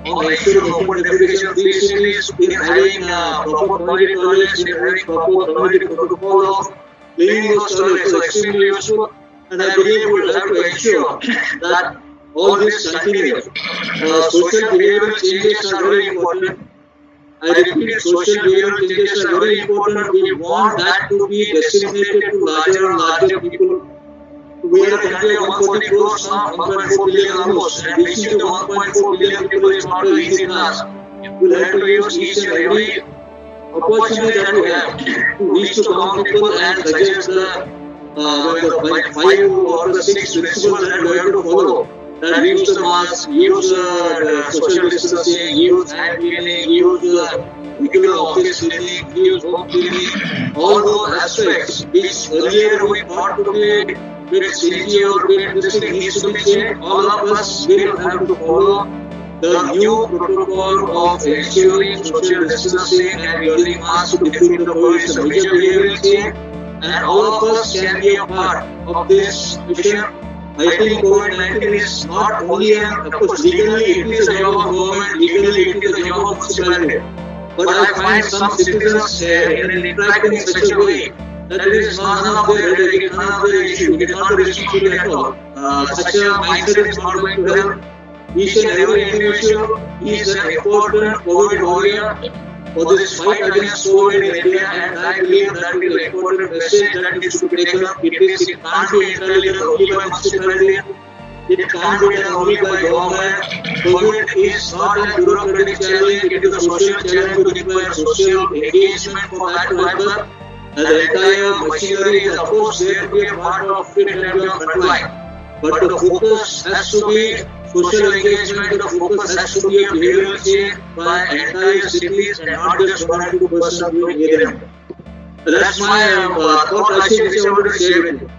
on ensuring open defecation free cities, in having proper community toilets, in having proper community protocol of cleaning those toilets is extremely useful. And I believe we will have to ensure that all this continues. Social behavioral changes are very important. I repeat, social behavioral changes are very important. We want that to be disseminated to larger and larger people. We are a country of 140 crores now, 1.4 billion almost, and reaching to 1.4 billion people is not an easy task. We'll have to use each and every opportunity that we have to reach to common people and suggest the 5 or the 6 principles that we have to follow. That use the mask, use social distancing, use hand cleaning, use regular office cleaning, use home cleaning, all those aspects which earlier we thought to be bit stingy or bit this thing needs to be changed. All of us will have to follow the new protocol of ensuring social distancing and using masks to defeat the COVID is a major behavioral change, and all of us can be a part of this mission. I think COVID-19 is not only of course, legally it is a job of government, legally it is a job of municipality. But I find some citizens interacting in such a way that it is none of their issue, it is not a responsibility at all. Such a mindset is not going to help. Each and every individual is an important COVID warrior for this fight against COVID in India, and I believe that is an important message that needs to be taken up. It can't be entirely only by municipality, it can't be done only by government. COVID is not a bureaucratic challenge, it is a social challenge which requires social engagement for that to happen. And the entire machinery is of course there to be a part of it and be on front line. But the focus has to be social engagement, the focus has to be a behavioral change by entire cities and not just 1 or 2 persons doing here. That's my thought, I think, which I want to share with you.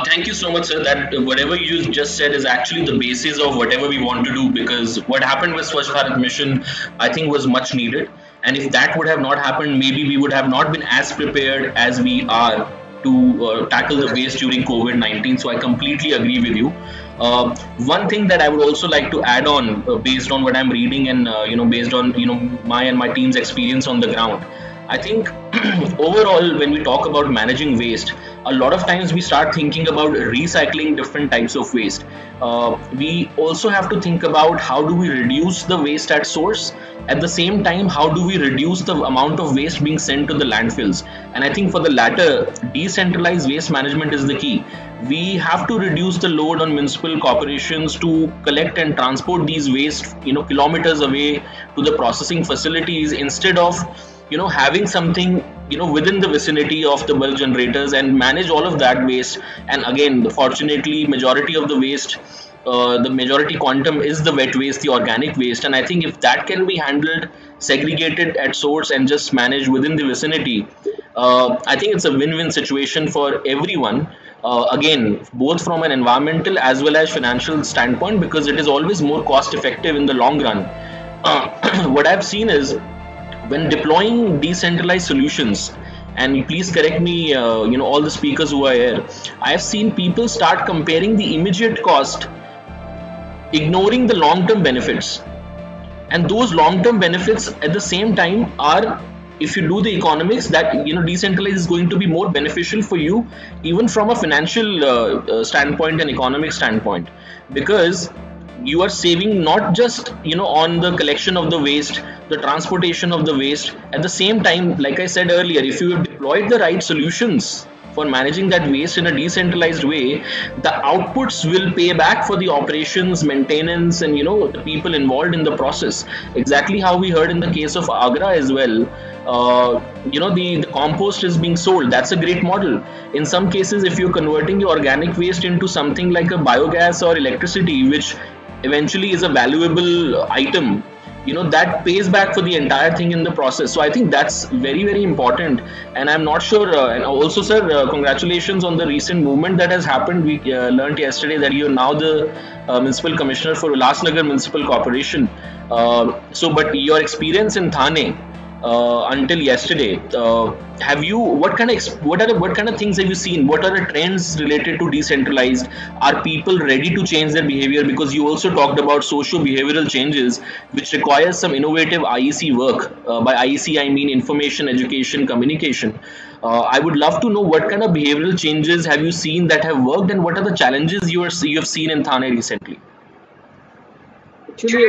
Thank you so much, sir. That whatever you just said is actually the basis of whatever we want to do, because what happened with Swachh Bharat mission, I think, was much needed. And if that would have not happened, maybe we would have not been as prepared as we are to tackle the waste during COVID-19. So I completely agree with you. One thing that I would also like to add on, based on what I'm reading and based on my and my team's experience on the ground, I think overall when we talk about managing waste, a lot of times we start thinking about recycling different types of waste. We also have to think about how do we reduce the waste at source. At the same time, how do we reduce the amount of waste being sent to the landfills? And I think for the latter, decentralized waste management is the key. We have to reduce the load on municipal corporations to collect and transport these waste, kilometers away to the processing facilities, instead of having something within the vicinity of the bulk generators and manage all of that waste. And again, fortunately, majority of the waste, the majority quantum is the wet waste, the organic waste. And I think if that can be handled, segregated at source and just managed within the vicinity, I think it's a win-win situation for everyone. Again, both from an environmental as well as financial standpoint, because it is always more cost effective in the long run. What I've seen is when deploying decentralized solutions, and please correct me, all the speakers who are here, I've seen people start comparing the immediate cost, ignoring the long-term benefits. And those long-term benefits at the same time are, if you do the economics, that decentralized is going to be more beneficial for you, even from a financial standpoint and economic standpoint, because you are saving not just on the collection of the waste, the transportation of the waste. At the same time, like I said earlier, if you have deployed the right solutions for managing that waste in a decentralized way, the outputs will pay back for the operations, maintenance, and the people involved in the process. Exactly how we heard in the case of Agra as well. The compost is being sold. That's a great model. In some cases, if you're converting your organic waste into something like a biogas or electricity, which eventually is a valuable item, that pays back for the entire thing in the process. So I think that's very, very important. And I'm not sure, and also sir, congratulations on the recent movement that has happened. We learned yesterday that you're now the municipal commissioner for Ulhasnagar Municipal Corporation. But your experience in Thane until yesterday, what kind of things have you seen? What are the trends related to decentralized? Are people ready to change their behavior? Because you also talked about socio-behavioral changes, which requires some innovative IEC work. By IEC, I mean information, education, communication. I would love to know what kind of behavioral changes have you seen that have worked, and what are the challenges you have seen in Thane recently? Actually,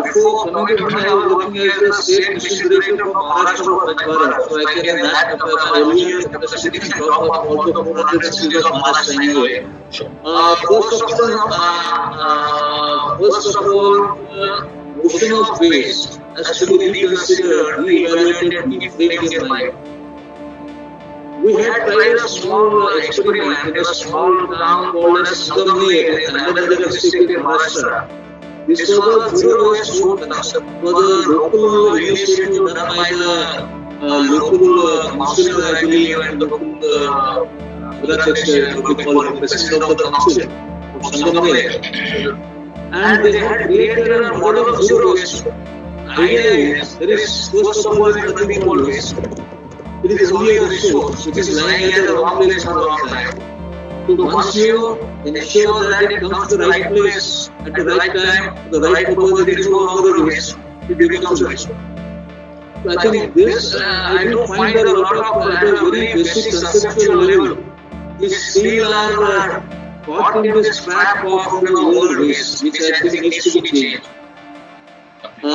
before coming to Thane, I was working as a state mission director from Maharashtra for Swachh Bharat. So I can in that earlier capacity job of also 400 cities of Maharashtra anyway. First of all, ocean of waste has to be reconsidered, re-evaluated, reframed in life. We had tried a small experiment in a small town called as Sugamni in another district in Maharashtra. This was a zero waste food concept. It was a local initiative done by the local council, I believe, and the local what we call it, president of the council of Sangamne. And they had created a model of zero waste. The idea is, there is first of all nothing called waste. It is only a resource which is lying at the wrong place at the wrong time. So once you ensure that it comes to the right place at the right time, the right purpose, it is no longer waste, it becomes waste. So I think this, I do find that a lot of, at a very basic conceptual level, we still are caught in this trap of over waste, which I think needs to be changed. So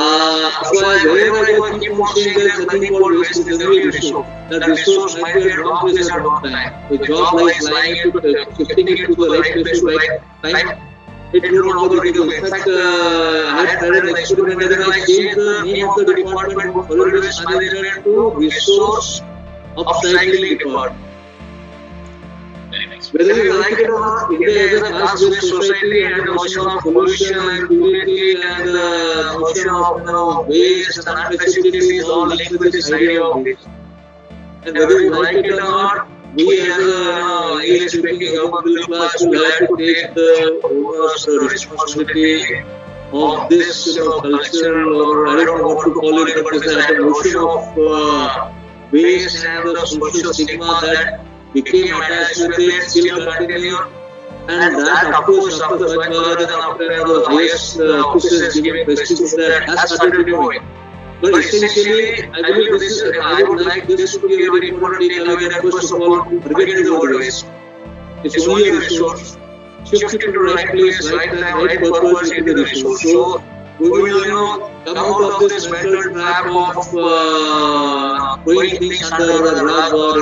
wherever I keep on saying there is nothing called waste, there is only resource. That resource might be at wrong place at wrong time. The job lies lying it, shifting it to the right place to right time. It will not be do. In fact, I had tried an experiment and I changed the name of the department from solid waste management to resource upcycling department. Whether you like it or not, India is a caste-based society, and the notion of pollution and purity and the notion of waste and unflexibility is all linked with this idea of waste. And whether you like it or not, we as a English speaking upper middle class will have to take the responsibility of this cultural, or I don't know what to call it, but the notion of waste and the social stigma that became attached with it, still continue, and that of course after Swachh Bharat and after the highest officers giving prestige to that has started moving. But essentially, I believe this is, I would like this to be a very important takeaway that first of all, forget the word waste. It's only a resource. Shift it to the right place, right time, right purpose, it is a resource. So we will come out of this mental trap of throwing things under the rug or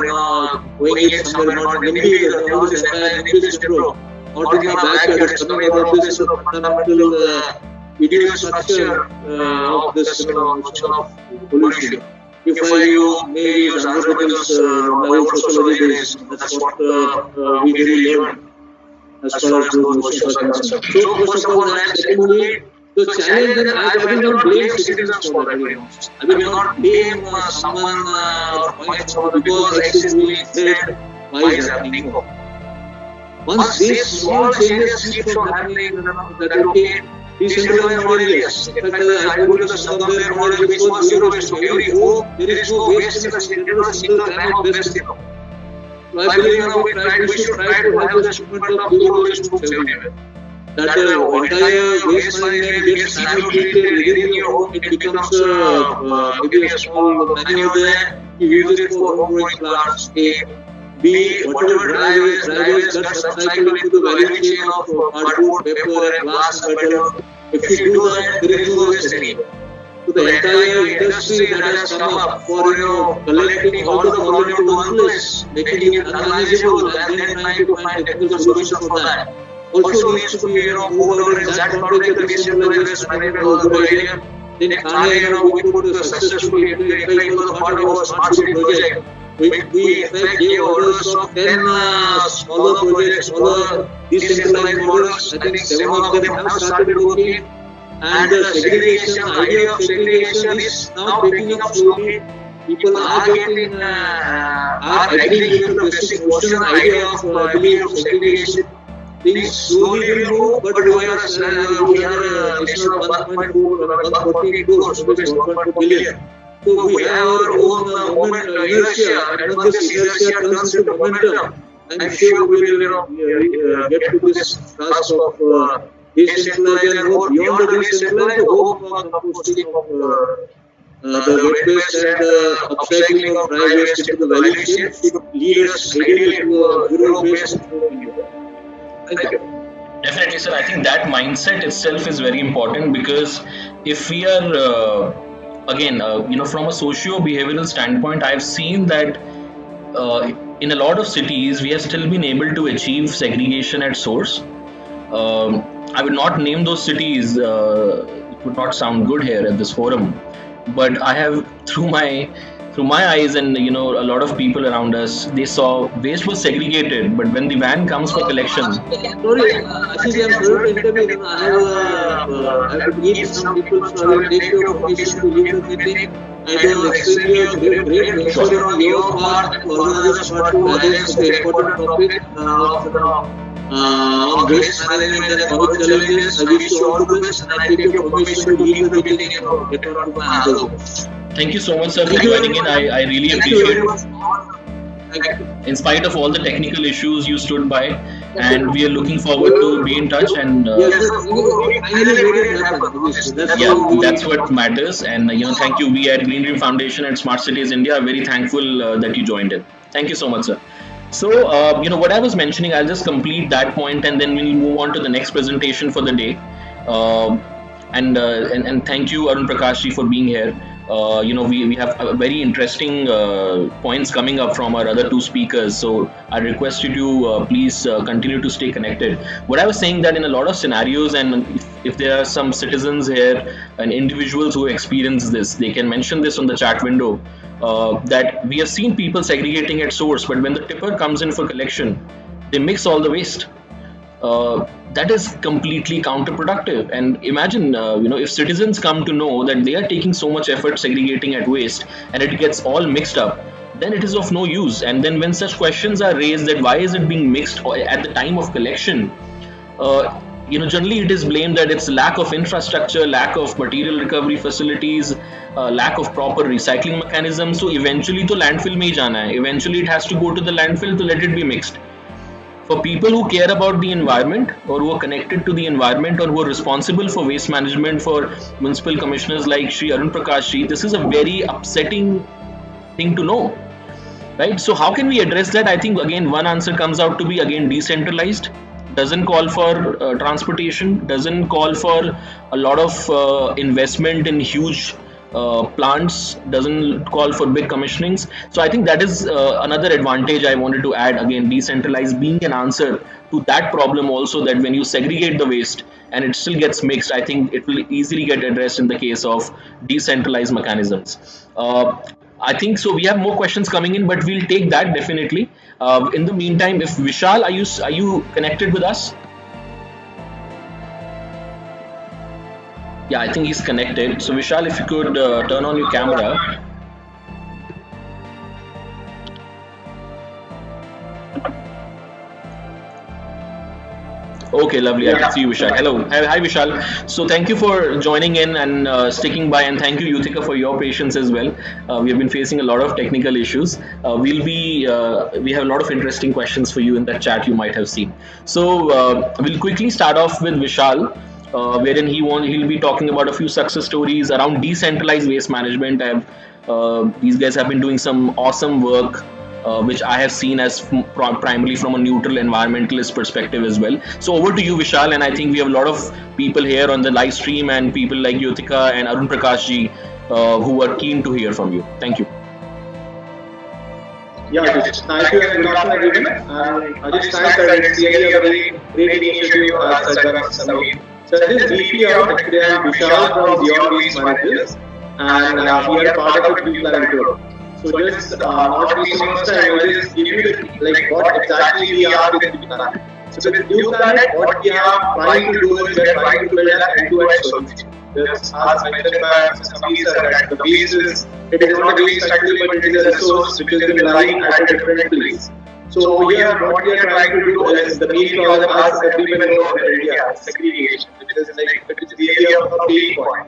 throwing it somewhere not maybe this entire English pro not in the backyard. It's coming out of this fundamental ideal structure of this notion of pollution. if I may use Andhra Pradesh, my own sociology days, that's what we really learned as far as those notions are concerned. So first of all that, secondly, the challenge that I will not blame citizens for that very much. I will not blame someone or point someone because X is doing Z, Y is happening. Once these small changes keep on happening, that okay, decentralized model, yes. In fact, I go to the Sangamer model which was zero waste. Every home, there is no waste in the city, there is a single gram of waste in the home. So I believe we should try to have the shipment of zero waste homes everywhere. That entire waste management gets aggregated within your home, it becomes maybe a small manure there, you use it for home growing plants, A. B, whatever dry waste gets upcycled into the value chain of cardboard, paper and glass and metal. If you do that, there is no waste anymore. So the entire industry that has come up for collecting all the problem into one place, making it unmanageable and then trying to find technical solutions for that, also needs to be moved on, and that not like the decentralized waste management was a good idea. Then Thane, we put successfully into it was a part of our smart city project. We in fact gave orders of 10 smaller projects, smaller decentralized models. I think 7 of them have started working. And the segregation, idea of segregation is now picking up slowly. People are getting, are agreeing with the basic notion, idea of belief of segregation. Things slowly will move, but we are a nation of 1.48 crores, so it's 1.2 billion. So we have our own moment inertia, and once this inertia turns into momentum, I'm sure we will get to this task of decentralized and go beyond the decentralized, the hope of composting of the wet waste and upcycling of dry waste into the value chain should lead us ideally to a zero waste in India. Thank you. Definitely, sir. I think that mindset itself is very important, because if we are again, from a socio-behavioral standpoint, I've seen that in a lot of cities, we have still been able to achieve segregation at source. I would not name those cities, it would not sound good here at this forum, but I have, through my eyes and a lot of people around us, they saw waste was segregated, but when the van comes for collection. Sorry, actually I'm sorry to intervene. I have to meet some people, so I will take your permission to leave the meeting. I will explain you a great lecture on your part, organizers part to address the important topic on waste management and power challenges. I wish you all the best, and I take your permission to leave the meeting and get on to my other work. Thank you so much, sir, for joining in. I really appreciate it. In spite of all the technical issues, you stood by, and we are looking forward to be in touch. And that's what matters. And thank you. We at Green Dream Foundation and Smart Cities India are very thankful that you joined in. Thank you so much, sir. So, what I was mentioning, I'll just complete that point, and then we'll move on to the next presentation for the day. And thank you, Arun Prakash ji, for being here. We have very interesting points coming up from our other two speakers. So I request you to please continue to stay connected. What I was saying, that in a lot of scenarios, and if there are some citizens here and individuals who experience this, they can mention this on the chat window. That we have seen people segregating at source, but when the tipper comes in for collection, they mix all the waste. That is completely counterproductive. And imagine, if citizens come to know that they are taking so much effort segregating at waste and it gets all mixed up, then it is of no use. And then when such questions are raised that why is it being mixed at the time of collection, generally it is blamed that it's lack of infrastructure, lack of material recovery facilities, lack of proper recycling mechanisms. So eventually to landfill mein jana hai. Eventually it has to go to the landfill to let it be mixed. For people who care about the environment, or who are connected to the environment, or who are responsible for waste management, for municipal commissioners like Shri Arun Prakash ji, this is a very upsetting thing to know, right? So how can we address that? I think again one answer comes out to be again decentralized. Doesn't call for transportation, doesn't call for a lot of investment in huge plants, doesn't call for big commissionings. So I think that is another advantage I wanted to add, again decentralized being an answer to that problem also, that when you segregate the waste and it still gets mixed, I think it will easily get addressed in the case of decentralized mechanisms. I think so. We have more questions coming in, but we'll take that definitely. In the meantime, if Vishal, are you connected with us? Yeah, I think he's connected. So Vishal, if you could turn on your camera. Okay, lovely. I can see you, Vishal. Hello. Hi, Vishal. So thank you for joining in and sticking by, and thank you, Yuthika, for your patience as well. We have been facing a lot of technical issues. We have a lot of interesting questions for you in that chat you might have seen. So we'll quickly start off with Vishal, wherein he'll be talking about a few success stories around decentralized waste management. These guys have been doing some awesome work, which I have seen as primarily from a neutral environmentalist perspective as well. So over to you, Vishal, and I think we have a lot of people here on the live stream and people like Yuthika and Arun Prakash ji who are keen to hear from you. Thank you. Yeah, thank you and good afternoon, everyone. I just thank that it's really a very great initiative such as Sameer. So this briefly out, actually I am Vishal from Beyond Waste Managers, and we are part of the pre-planning group. So just not wasting much time, I will just give you what exactly we are with New-Planet. So with New-Planet, what we are trying to do is we are trying to build an end-to-end solution. As mentioned by Sameer sir, that the waste is, it is not a waste actually, but it is a resource which is been lying at a different place. So here, what we are trying to do is the main problem, as everyone knows in India, segregation, which is really a pain point.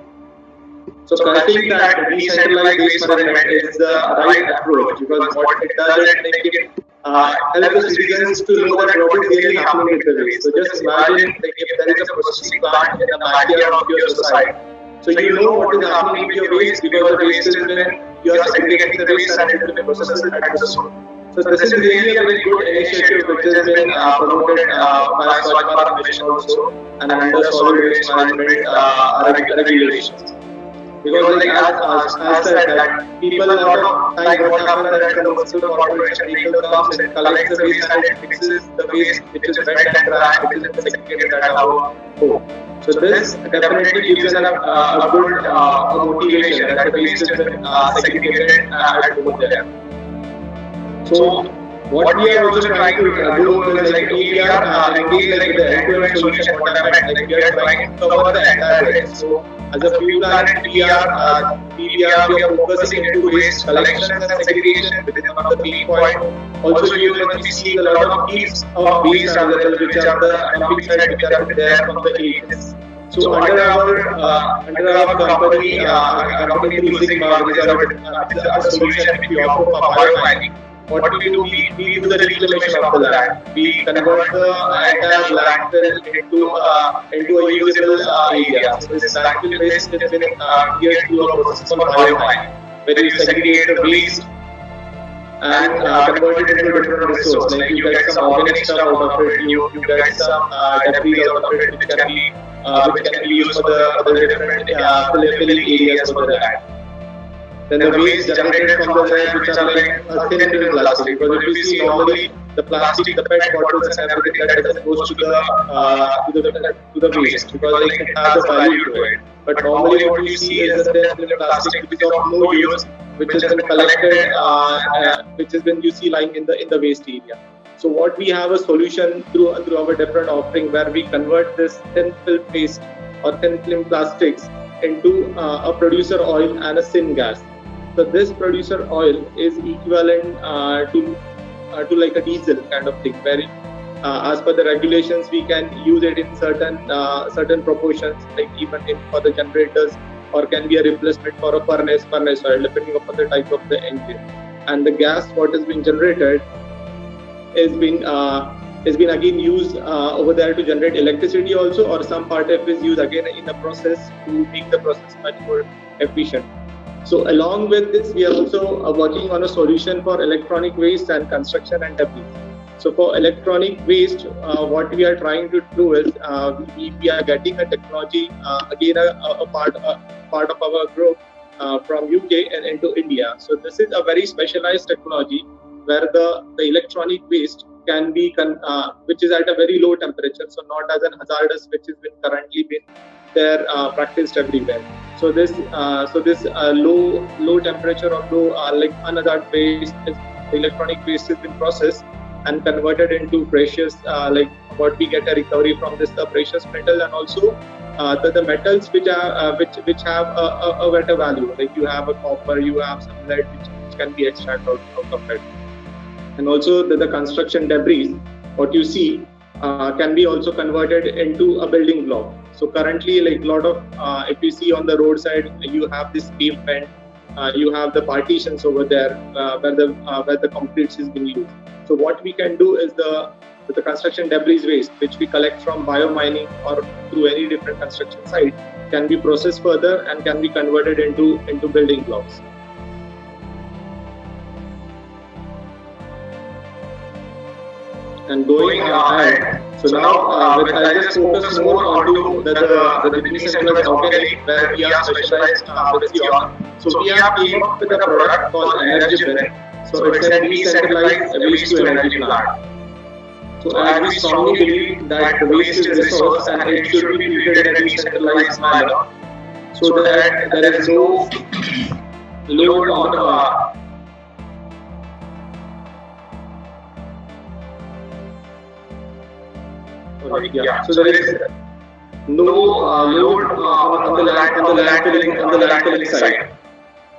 So I think that decentralized waste management is the right approach, because what it does is it help the citizens to know that what is really happening with the waste. So just imagine if there is a processing plant in the backyard of your society. So you know what is happening with your waste, because the waste is when you are segregating the waste and it will be processed at the source. So this is really a very good initiative which has been promoted by Swachh Bharat Mission also and under solid waste management regulations. Because as said that people a lot of time what happens that the municipal corporation vehicle comes and collects the waste and it mixes the waste which is wet and dry, which is segregated at our home. So this definitely gives us a good motivation that the waste is segregated at home there. So what we are also trying to do is we are engaged with the end-to-end solution. What I meant, we are trying to cover the entire waste. So as a New-Planet, we are focusing into waste collection and segregation, which is one of the main point. Also, you will see a lot of heaps of waste available, which are the dumping sites which are there from the areas. So under our company, through Sigma, which is a solution which we offer for biomining. What we do, we do the reclamation of the land. We convert the entire landfill into a usable area. So this landfill waste has been geared to a process called biomining, where you segregate the waste and convert it into different resources. Like you get some organic stuff out of it, you get some debris out of it, which can be used for the different filling areas for the land. Then the waste generated from the land, which are like thin film plastic. Because if you see normally the plastic, the PET bottles and everything that goes to the waste, because it has a value to it. But normally what you see is the thin film plastic which is of no use, which has been collected, which has been lying in the waste area. So what we have a solution through our different offering, where we convert this thin film paste or thin film plastics into a producer oil and a syngas. So this producer oil is equivalent to like a diesel kind of thing, where as per the regulations we can use it in certain proportions, like even for the generators, or can be a replacement for a furnace oil, depending upon the type of the engine. And the gas what has been generated is been again used over there to generate electricity also, or some part of it is used again in the process to make the process much more efficient. So along with this, we are also working on a solution for electronic waste and construction and debris. So for electronic waste, what we are trying to do is we are getting a technology, again a part of our group from UK and into India. So this is a very specialized technology where the electronic waste can be which is at a very low temperature, so not as an hazardous, which has been currently been there practiced everywhere. So this low temperature or low like unhazardous waste, electronic waste has been processed and converted into precious like what we get a recovery from this precious metal, and also the metals which are which have a better value, like you have a copper, you have some lead which can be extracted out of it. And also the construction debris, what you see, can be also converted into a building block. So currently, like a lot of if you see on the roadside, you have this pavement, you have the partitions over there where the concrete is being used. So what we can do is the construction debris waste, which we collect from biomining or through any different construction site, can be processed further and can be converted into building blocks. And going ahead, so now I just focus more onto the decentralized organic, where we are specialized with Xeon. So we have came up with a product called Energy Bin. So it's a decentralized waste to energy plant. So as we strongly believe that the waste is a resource and it should be treated in a decentralized manner, so that there is no load on so there is no load on the landfilling side.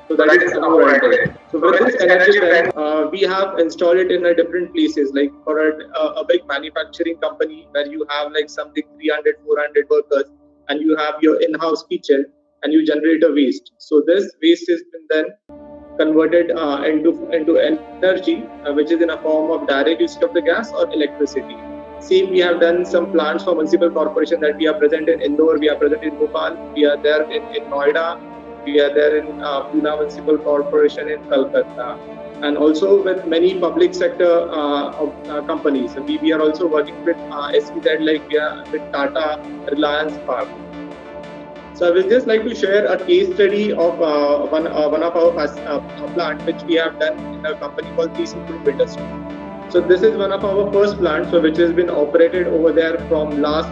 So that is our end. So with this energy bin, we have installed it in different places, like for a big manufacturing company where you have like something 300, 400 workers, and you have your in-house kitchen, and you generate a waste. So this waste has been then converted into energy, which is in a form of direct use of the gas or electricity. Same, we have done some plants for municipal corporation that we are present in Indore, we are present in Bhopal, we are there in Noida, we are there in Pune Municipal Corporation in Calcutta, and also with many public sector companies. We are also working with SEZ, like we are with Tata, Reliance Park. So I would just like to share a case study of one of our plant which we have done in a company called Thiessen Group Industry. So this is one of our first plants, so which has been operated over there from last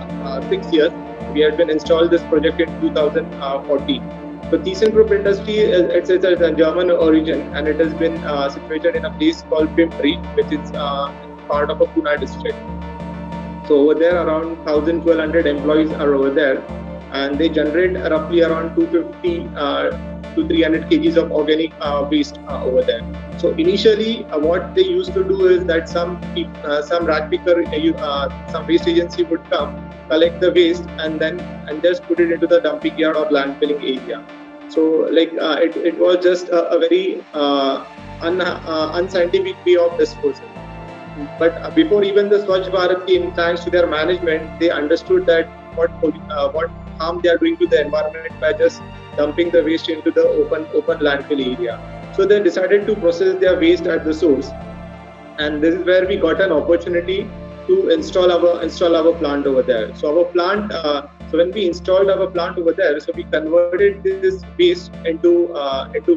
6 years. We had been installed this project in 2014. So Thiessen Group Industry it's a German origin, and it has been situated in a place called Pimpri, which is part of a Pune district. So over there, around 1,000-1,200 employees are over there, and they generate roughly around 250 to 300 kgs of organic waste over there. So initially, what they used to do is that some rat picker, some waste agency would come, collect the waste, and just put it into the dumping yard or landfilling area. So like it was just a very unscientific way of disposal. But before even the Swachh Bharat came, thanks to their management, they understood that what harm they are doing to the environment by just dumping the waste into the open landfill area. So they decided to process their waste at the source, and this is where we got an opportunity to install our plant over there. So our plant, so when we installed our plant over there, so we converted this waste into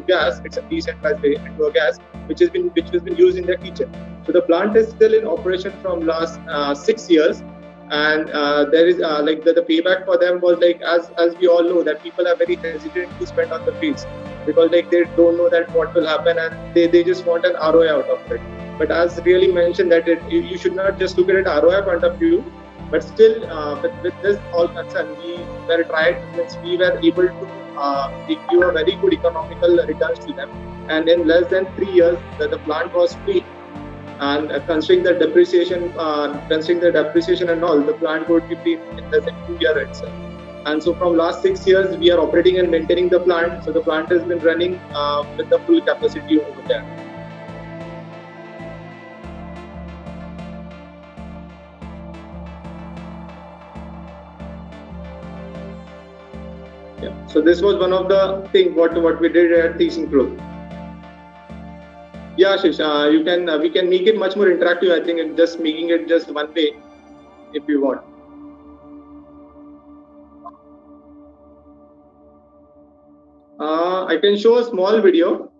gas. It's a decentralized waste into a gas, which has been used in the kitchen. So the plant is still in operation from last 6 years. And there is like the payback for them was like, as we all know, that people are very hesitant to spend on the fields because like they don't know that what will happen, and they just want an ROI out of it. But as really mentioned, that you should not just look at it ROI point of view, but still with this all concern, we were able to give a very good economical returns to them, and in less than 3 years the plant was free. And considering the depreciation and all, the plant would be free in less than 2 years itself. And so from last 6 years, we are operating and maintaining the plant. So the plant has been running with the full capacity over there. Yeah. So this was one of the things what we did at Thiessen Group. Yeah, Ashish, we can make it much more interactive. I think it's just making it just one way, if you want. I can show a small video.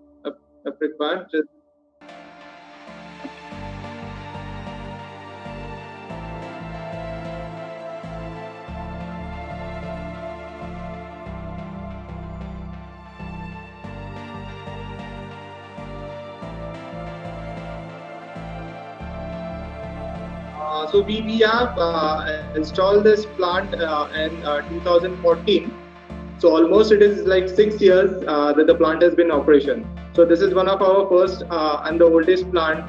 So we have installed this plant in 2014. So almost it is like 6 years that the plant has been in operation. So this is one of our first and the oldest plant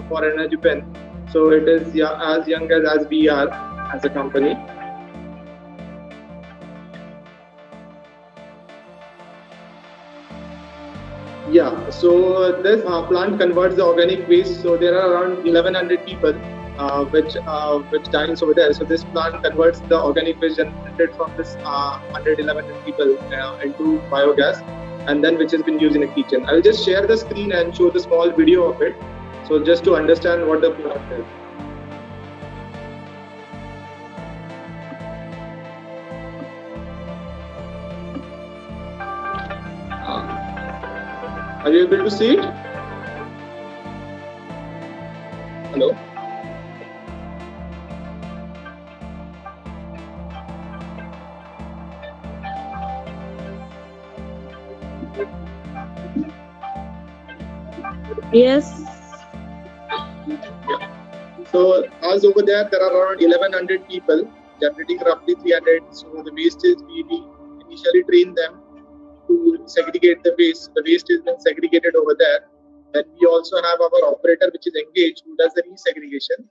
for Energypen. So it is as young as we are as a company. Yeah, so this plant converts the organic waste. So there are around 1100 people which dines over there. So this plant converts the organic waste generated from this 1100 people into biogas, and then which has been used in a kitchen. I will just share the screen and show the small video of it. So just to understand what the plant is. Are you able to see it? Hello? Yes. Yeah. So as over there are around 1100 people generating roughly 300. So the waste is we initially train them to segregate the waste. The waste is then segregated over there. Then we also have our operator which is engaged who does the resegregation.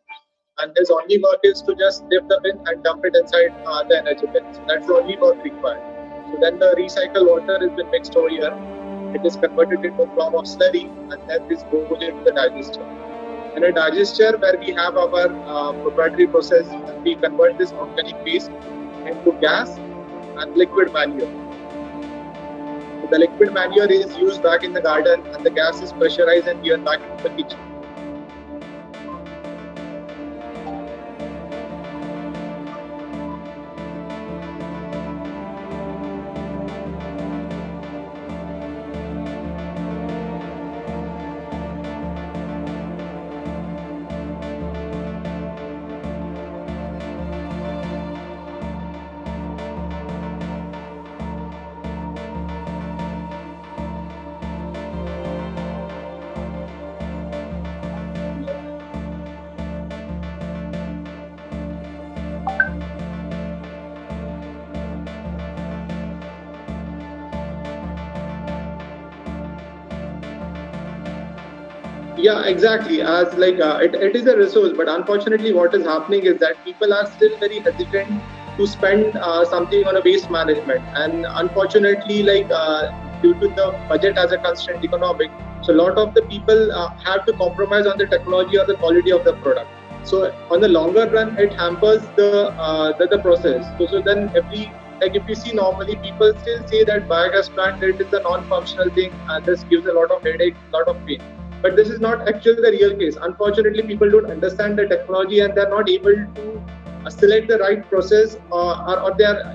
And his only work is to just lift the bin and dump it inside the energy bin. So that's the only work required. So then the recycled water has been mixed over here. It is converted into a form of slurry and then this goes into the digester. In a digester where we have our proprietary process, we convert this organic waste into gas and liquid manure. The liquid manure is used back in the garden and the gas is pressurized and given back into the kitchen. Yeah, exactly. As like it is a resource, but unfortunately, what is happening is that people are still very hesitant to spend something on a waste management, and unfortunately, like due to the budget as a constraint economic, so a lot of the people have to compromise on the technology or the quality of the product. So on the longer run, it hampers the process. So then if you see normally people still say that biogas plant it is a non-functional thing and this gives a lot of headache, lot of pain. But this is not actually the real case. Unfortunately, people don't understand the technology and they're not able to select the right process or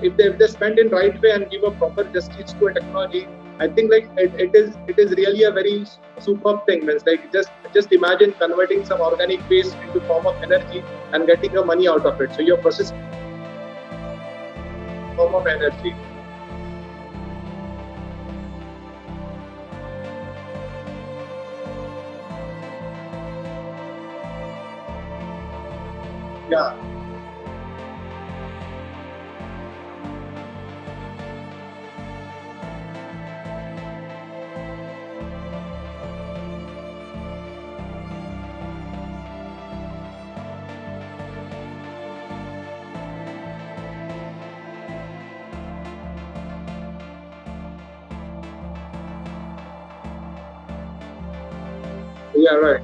if they spend in right way and give a proper justice to a technology. I think like it is really a very superb thing. Means like just imagine converting some organic waste into form of energy and getting your money out of it. So your process form of energy. Yeah. Yeah, right.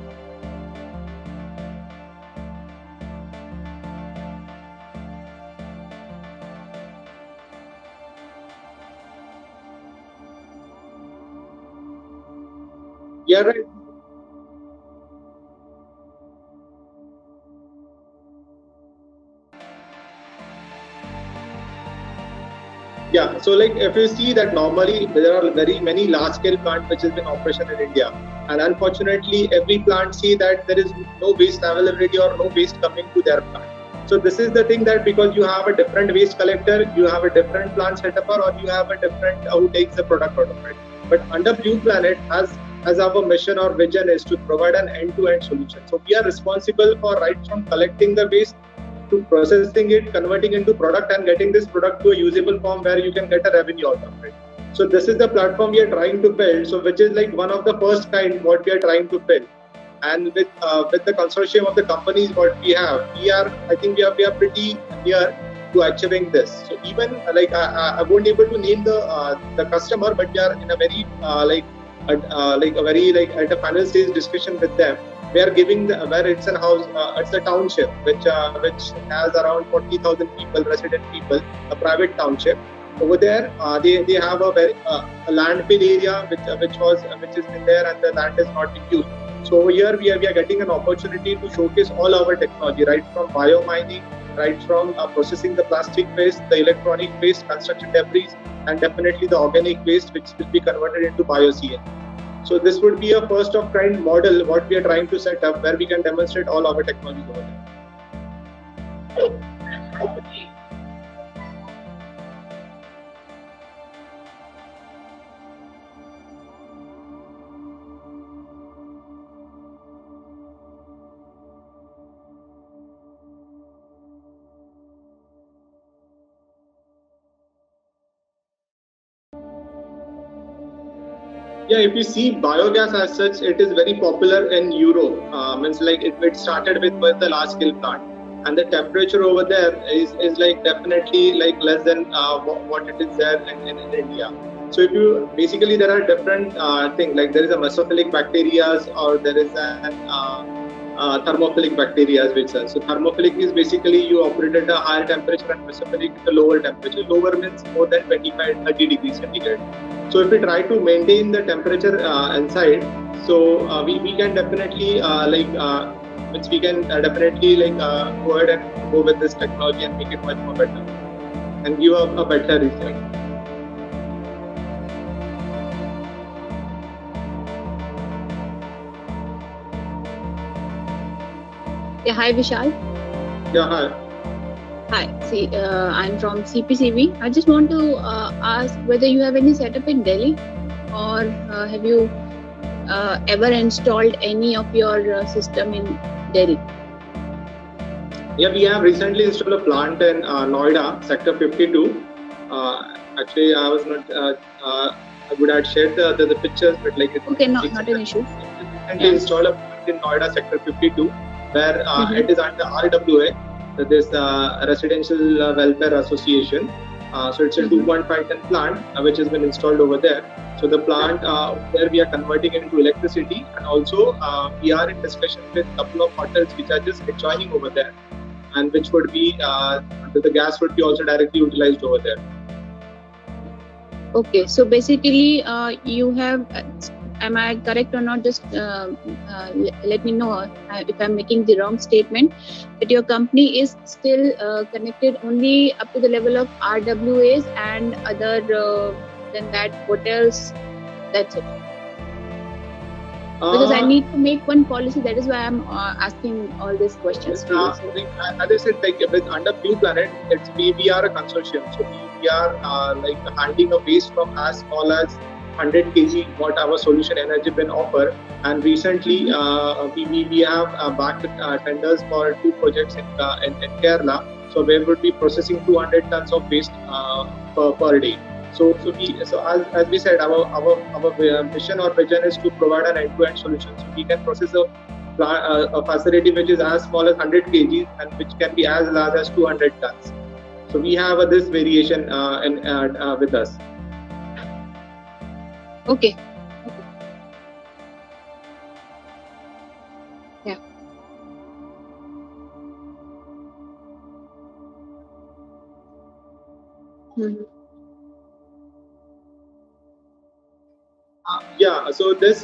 Yeah, right. Yeah, so like if you see that normally there are very many large scale plants which is in operation in India, and unfortunately every plant see that there is no waste availability or no waste coming to their plant. So this is the thing that because you have a different waste collector, you have a different plant setup or you have a different who takes the product out of it. But under Blue Planet, as as our mission or vision is to provide an end-to-end solution. So we are responsible for right from collecting the waste to processing it, converting into product, and getting this product to a usable form where you can get a revenue out of it. So this is the platform we are trying to build. So which is like one of the first kind what we are trying to build. And with the consortium of the companies what we have, I think we are pretty near to achieving this. So even like I won't able to name the customer, but we are in a very at a final stage discussion with them. We are giving where it's a house, it's a township which has around 40,000 people, resident people, a private township. Over there, they have a very a landfill area which is in there, and the land is not in use. So over here we are getting an opportunity to showcase all our technology, right from biomining, right from processing the plastic waste, the electronic waste, construction debris, and definitely the organic waste which will be converted into bio-CNG. So this would be a first of kind model what we are trying to set up, where we can demonstrate all our technologies over there. Yeah, if you see biogas as such, it is very popular in Europe. Means like it started with the large scale plant, and the temperature over there is like definitely like less than what it is there in India. So if you basically there are different things, like there is a mesophilic bacteria or there is an thermophilic bacteria which are. So thermophilic is basically you operate at a higher temperature, and mesophilic at a lower temperature. Lower means more than 25-30 degrees centigrade. So if we try to maintain the temperature inside, so we can definitely we can definitely go ahead and go with this technology and make it much more better and give a better result. Yeah, hi Vishal. Yeah, hi. Hi, see, I'm from CPCB. I just want to ask whether you have any setup in Delhi, or have you ever installed any of your system in Delhi? Yeah, we have recently installed a plant in Noida, Sector 52. Actually, I was not. I would have shared the pictures, but like okay, not an issue. Recently installed a plant in Noida, Sector 52, where it is under RWA. This Residential Welfare Association. So it's a 2.5 ton plant which has been installed over there. So the plant where we are converting it into electricity, and also we are in discussion with a couple of hotels which are just adjoining over there, and which would be the gas would be also directly utilized over there. Okay, so basically you have. Am I correct or not? Just let me know if I'm making the wrong statement. That your company is still connected only up to the level of RWAs, and other than that hotels. That's it. Because I need to make one policy. That is why I'm asking all these questions. As I said, like with under Blue Planet, we are a consortium. So we are handling a waste from as small as 100 kg what our solution energy bin offer, and recently we have backed tenders for 2 projects in Kerala. So we would be processing 200 tons of waste per day. So as we said, our mission or vision is to provide an end-to-end solution. So we can process a facility which is as small as 100 kg and which can be as large as 200 tons. So we have this variation with us. Okay. Yeah. Mm-hmm. Yeah, so this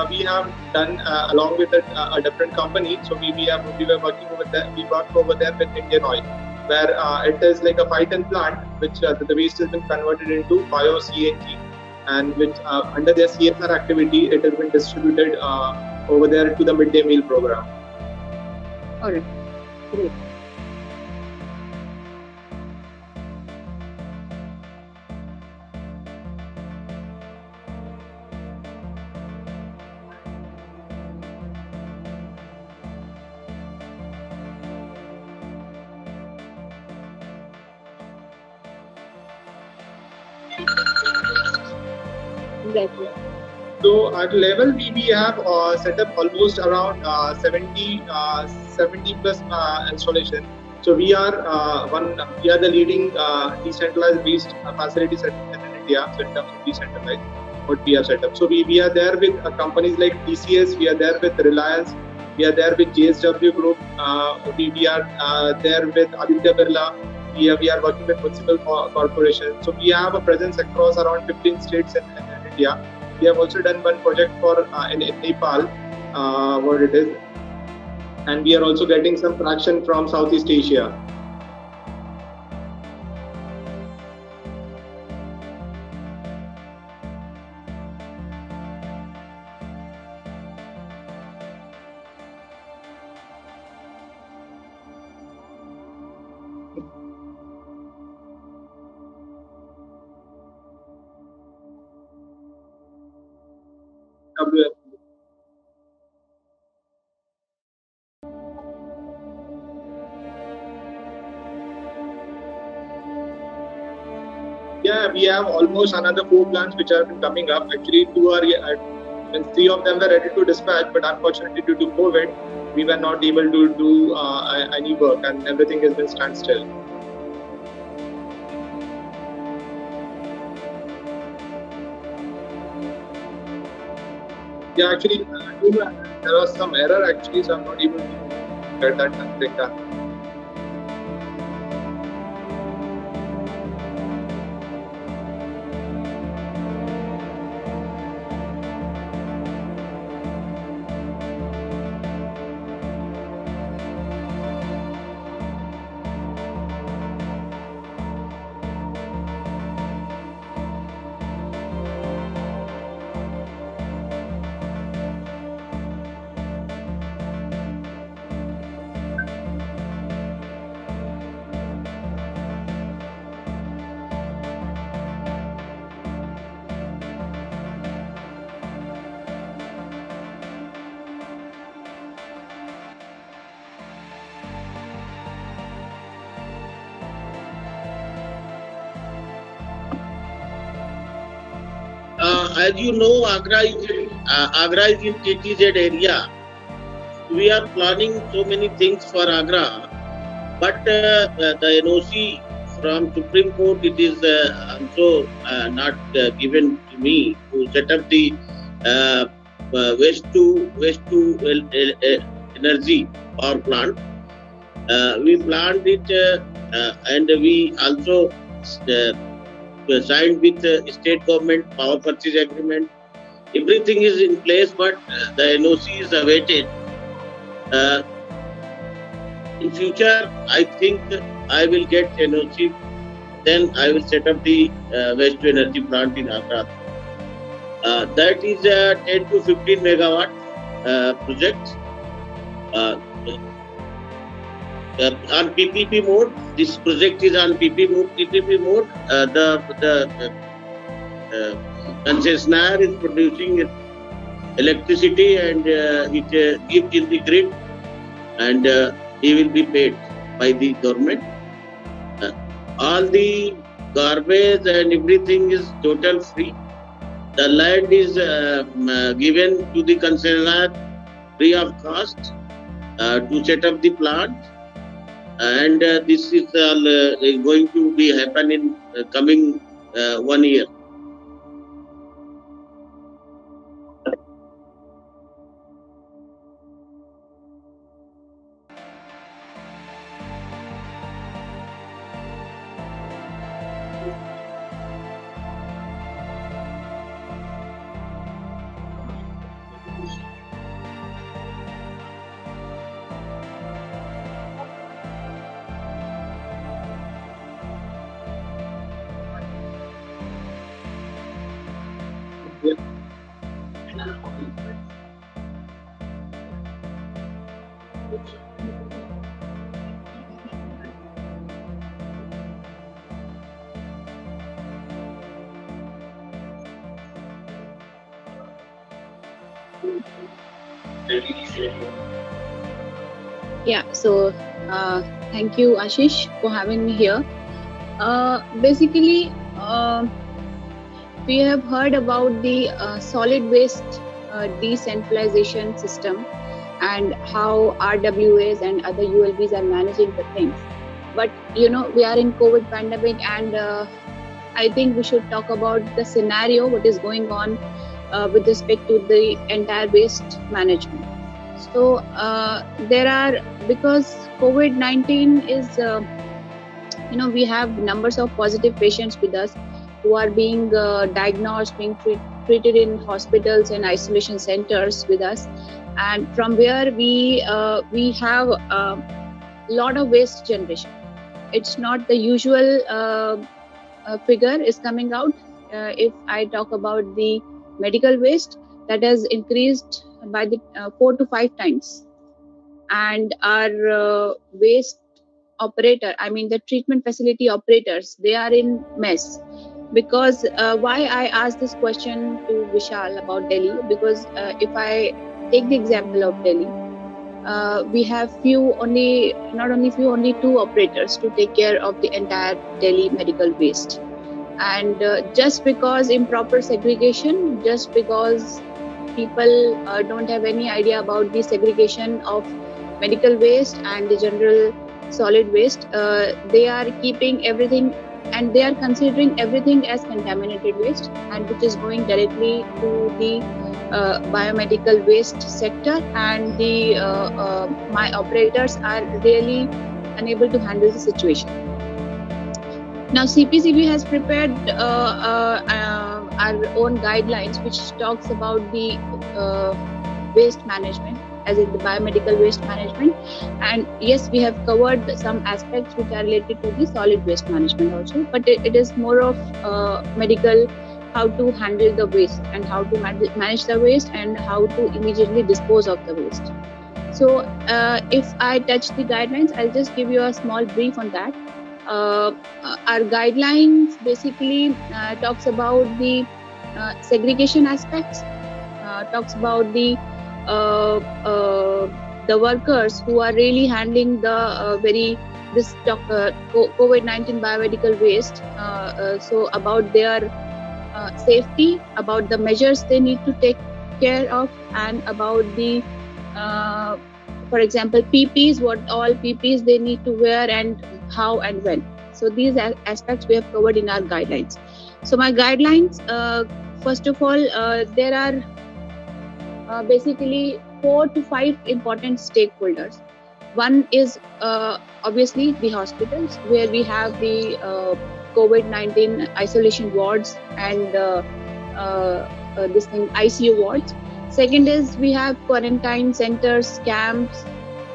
we have done along with a different company. So we were working over there. We worked over there with Indian Oil, where it is like a 5-ton plant, which the waste has been converted into bio-CNG, and which under their CSR activity, it has been distributed over there to the midday meal program. All right, great. Exactly. So at level B, we have set up almost around 70 plus installation. So we are the leading decentralized waste facility set in India. So in terms of decentralized, what we have set up. So we are there with companies like TCS. We are there with Reliance. We are there with JSW Group. We are there with Aditya Birla. We are working with municipal corporations. So we have a presence across around 15 states in India. We have also done one project for in Nepal, what it is, and we are also getting some traction from Southeast Asia. Yeah, we have almost another 4 plants which are coming up. Actually, 2 are and 3 of them were ready to dispatch, but unfortunately due to COVID, we were not able to do any work, and everything has been standstill. Yeah, actually, there was some error actually, so I'm not able to get that thing done. As you know, Agra is in TTZ area. We are planning so many things for Agra, but the NOC from Supreme Court, it is also not given to me to set up the waste to energy power plant. We planned it, and we also signed with state government power purchase agreement. Everything is in place, but the NOC is awaited. In future, I think I will get NOC. Then I will set up the waste to energy plant in Agra. That is a 10 to 15 megawatt project. On PPP mode, this project is on PPP mode. The concessionaire is producing electricity and it gives in the grid, and he will be paid by the government. All the garbage and everything is total free. The land is given to the concessionaire free of cost to set up the plant. And this is going to be happen in coming 1 year. Yeah, so thank you, Ashish, for having me here. Basically, we have heard about the solid waste decentralization system and how RWAs and other ULBs are managing the things. But we are in COVID pandemic, and I think we should talk about the scenario, what is going on with respect to the entire waste management. So because COVID-19 is, we have numbers of positive patients with us who are being diagnosed, being treated in hospitals and isolation centers with us, and from where we have a lot of waste generation. It's not the usual figure is coming out. If I talk about the medical waste, that has increased by the 4 to 5 times, and our waste operator, the treatment facility operators, they are in mess. Because why I asked this question to Vishal about Delhi, because if I take the example of Delhi, we have only 2 operators to take care of the entire Delhi medical waste. And just because improper segregation, just because people don't have any idea about the segregation of medical waste and the general solid waste, they are keeping everything, and they are considering everything as contaminated waste, and which is going directly to the biomedical waste sector, and the my operators are really unable to handle the situation. Now CPCB has prepared our own guidelines, which talks about the waste management, as in the biomedical waste management. And yes, we have covered some aspects which are related to the solid waste management also, but it is more of medical, how to handle the waste and how to manage the waste and how to immediately dispose of the waste. So if I touch the guidelines, I'll just give you a small brief on that. Our guidelines basically talks about the segregation aspects, talks about the workers who are really handling the COVID-19 biomedical waste. So about their safety, about the measures they need to take care of, and about the, for example, PPs, what all PPs they need to wear and how and when. So these aspects we have covered in our guidelines. So my guidelines, first of all, there are basically 4 to 5 important stakeholders. One is obviously the hospitals, where we have the COVID-19 isolation wards and ICU wards. Second is we have quarantine centers, camps,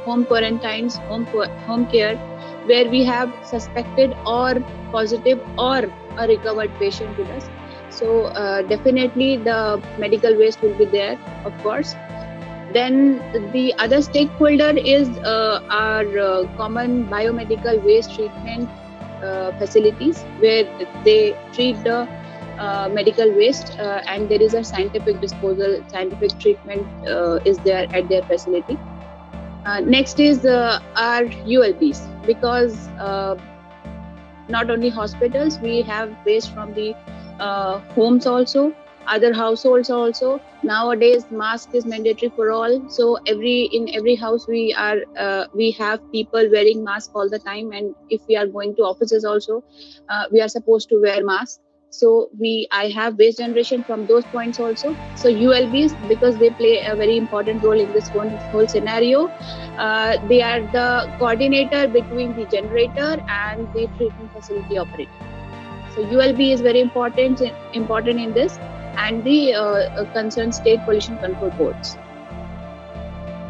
home quarantines, home care, where we have suspected or positive or a recovered patient with us. So definitely the medical waste will be there, of course. Then the other stakeholder is our common biomedical waste treatment facilities, where they treat the medical waste and there is a scientific disposal, scientific treatment is there at their facility. Next is our ULBs, because not only hospitals, we have waste from the homes also, other households also. Nowadays mask is mandatory for all, so in every house we have people wearing mask all the time, and if we are going to offices also, we are supposed to wear mask. So I have waste generation from those points also. So ULBs, because they play a very important role in this whole scenario, they are the coordinator between the generator and the treatment facility operator. So ULB is very important in this, and the concerned state pollution control boards.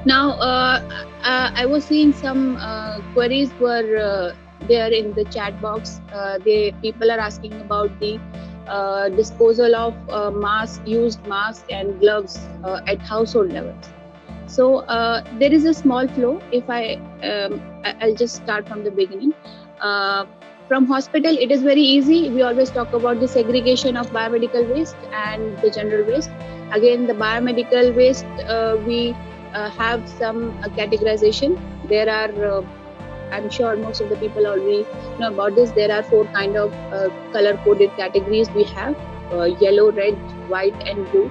Now, I was seeing some queries were there in the chat box. People are asking about the disposal of used masks and gloves at household levels. So there is a small flow. If I'll just start from the beginning. From hospital, it is very easy. We always talk about the segregation of biomedical waste and the general waste. Again, the biomedical waste, we have some categorization. There are, I'm sure most of the people already know about this. There are 4 kind of color-coded categories we have. yellow, red, white, and blue.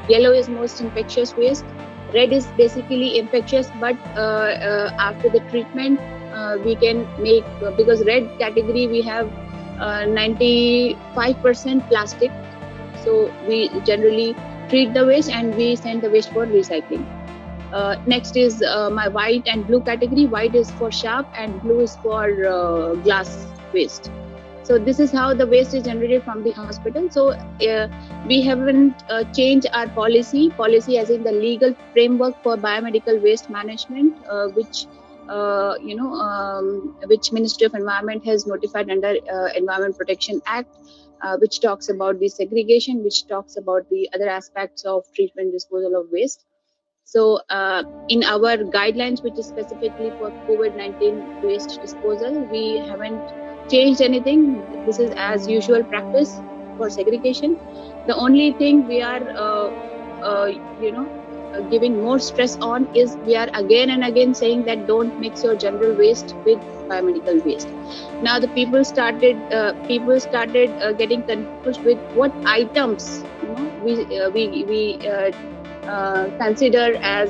Yellow is most infectious waste. Red is basically infectious, but after the treatment, we can make, because red category we have 95% plastic. So we generally treat the waste and we send the waste for recycling. Next is my white and blue category. White is for sharp and blue is for glass waste. So this is how the waste is generated from the hospital. So we haven't changed our policy as in the legal framework for biomedical waste management, which which Ministry of Environment has notified under Environment Protection Act, which talks about the segregation, which talks about the other aspects of treatment disposal of waste. So in our guidelines, which is specifically for COVID-19 waste disposal, we haven't changed anything. This is as usual practice for segregation. The only thing we are giving more stress on is we are again and again saying that don't mix your general waste with biomedical waste. Now the people started getting confused with what items we consider as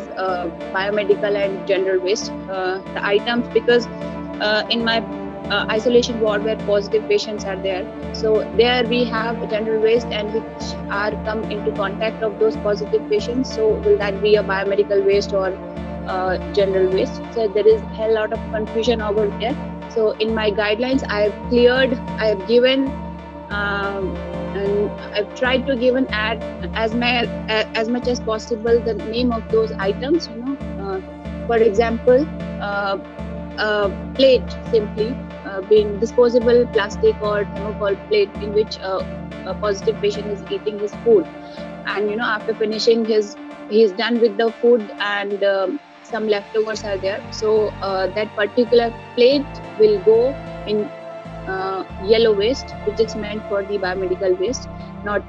biomedical and general waste, the items, because in my isolation ward where positive patients are there, so there we have general waste and which are come into contact of those positive patients. So will that be a biomedical waste or general waste? So there is a hell lot of confusion over there. So in my guidelines, I have given and I've tried to give as much as possible the name of those items. For example, plate simply being disposable plastic or thermocol plate in which a positive patient is eating his food, and after finishing he's done with the food and some leftovers are there. So that particular plate will go in yellow waste, which is meant for the biomedical waste.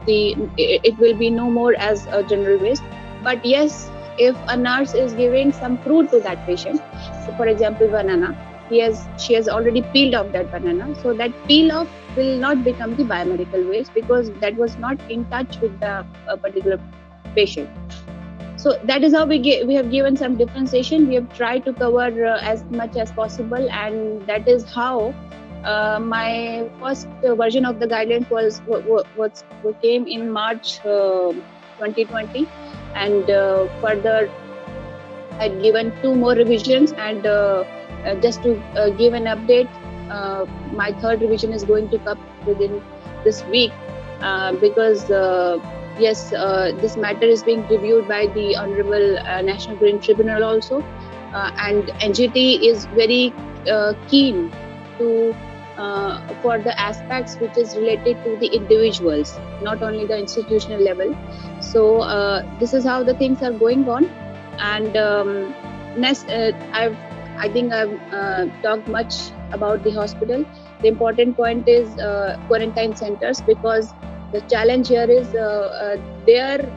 It will be no more as a general waste. But yes, if a nurse is giving some fruit to that patient, so for example banana, she has already peeled off that banana, so that peel off will not become the biomedical waste because that was not in touch with the particular patient. So that is how we have given some differentiation. We have tried to cover as much as possible, and that is how my first version of the guideline came in March 2020, and further I'd given 2 more revisions, and just to give an update, my 3rd revision is going to come within this week because yes, this matter is being reviewed by the Honorable National Green Tribunal also, and NGT is very keen to for the aspects which is related to the individuals, not only the institutional level. So this is how the things are going on. And next, I think I've talked much about the hospital. The important point is quarantine centers, because the challenge here is they're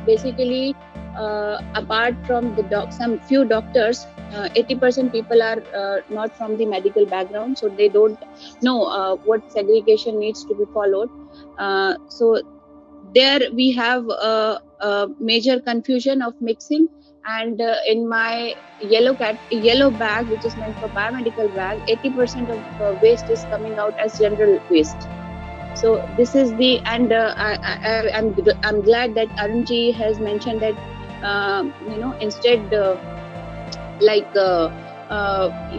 basically apart from some few doctors, 80% people are not from the medical background, so they don't know what segregation needs to be followed. So there we have a major confusion of mixing, and in my yellow bag, which is meant for biomedical bag, 80% of waste is coming out as general waste. So this is the, and I'm glad that Arunji has mentioned that instead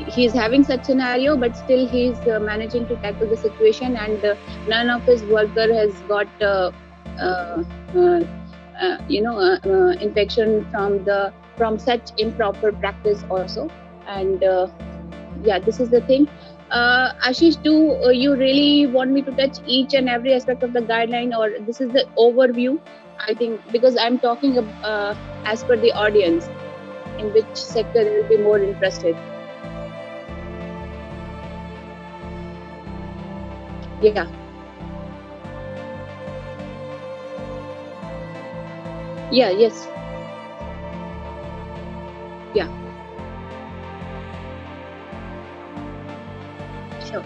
he's having such scenario, but still he's managing to tackle the situation, and none of his worker has got infection from such improper practice also. And yeah, this is the thing. Ashish, do you really want me to touch each and every aspect of the guideline, or this is the overview? I think because I'm talking as per the audience, in which sector they will be more interested. Yeah. Yeah, yes. Yeah. Sure.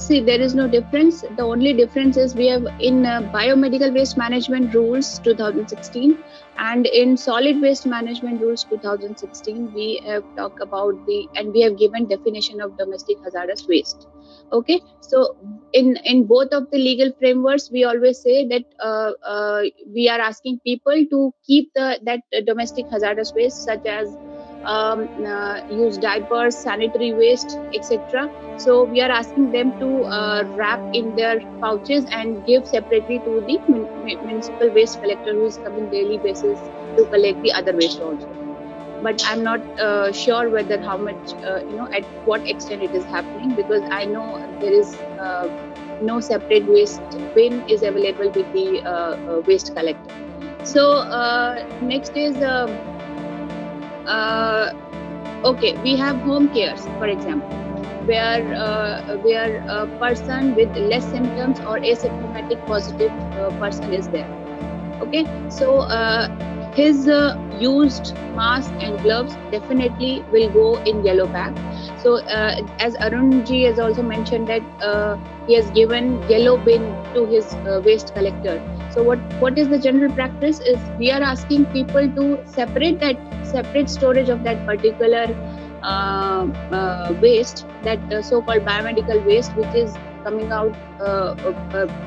see, there is no difference. The only difference is we have in biomedical waste management rules 2016 and in solid waste management rules 2016, we have talked about and we have given definition of domestic hazardous waste. Okay, so in both of the legal frameworks, we always say that we are asking people to keep that domestic hazardous waste, such as use diapers, sanitary waste, etc. So we are asking them to wrap in their pouches and give separately to the municipal waste collector who is coming daily basis to collect the other waste also. But I'm not sure whether how much, at what extent it is happening, because I know there is no separate waste bin is available with the waste collector. So next is okay, we have home cares, for example, where a person with less symptoms or asymptomatic positive person is there. Okay, so his used mask and gloves definitely will go in yellow bag. So as Arun ji has also mentioned that he has given yellow bin to his waste collector. So what is the general practice is we are asking people to separate storage of that particular waste, that so-called biomedical waste, which is coming out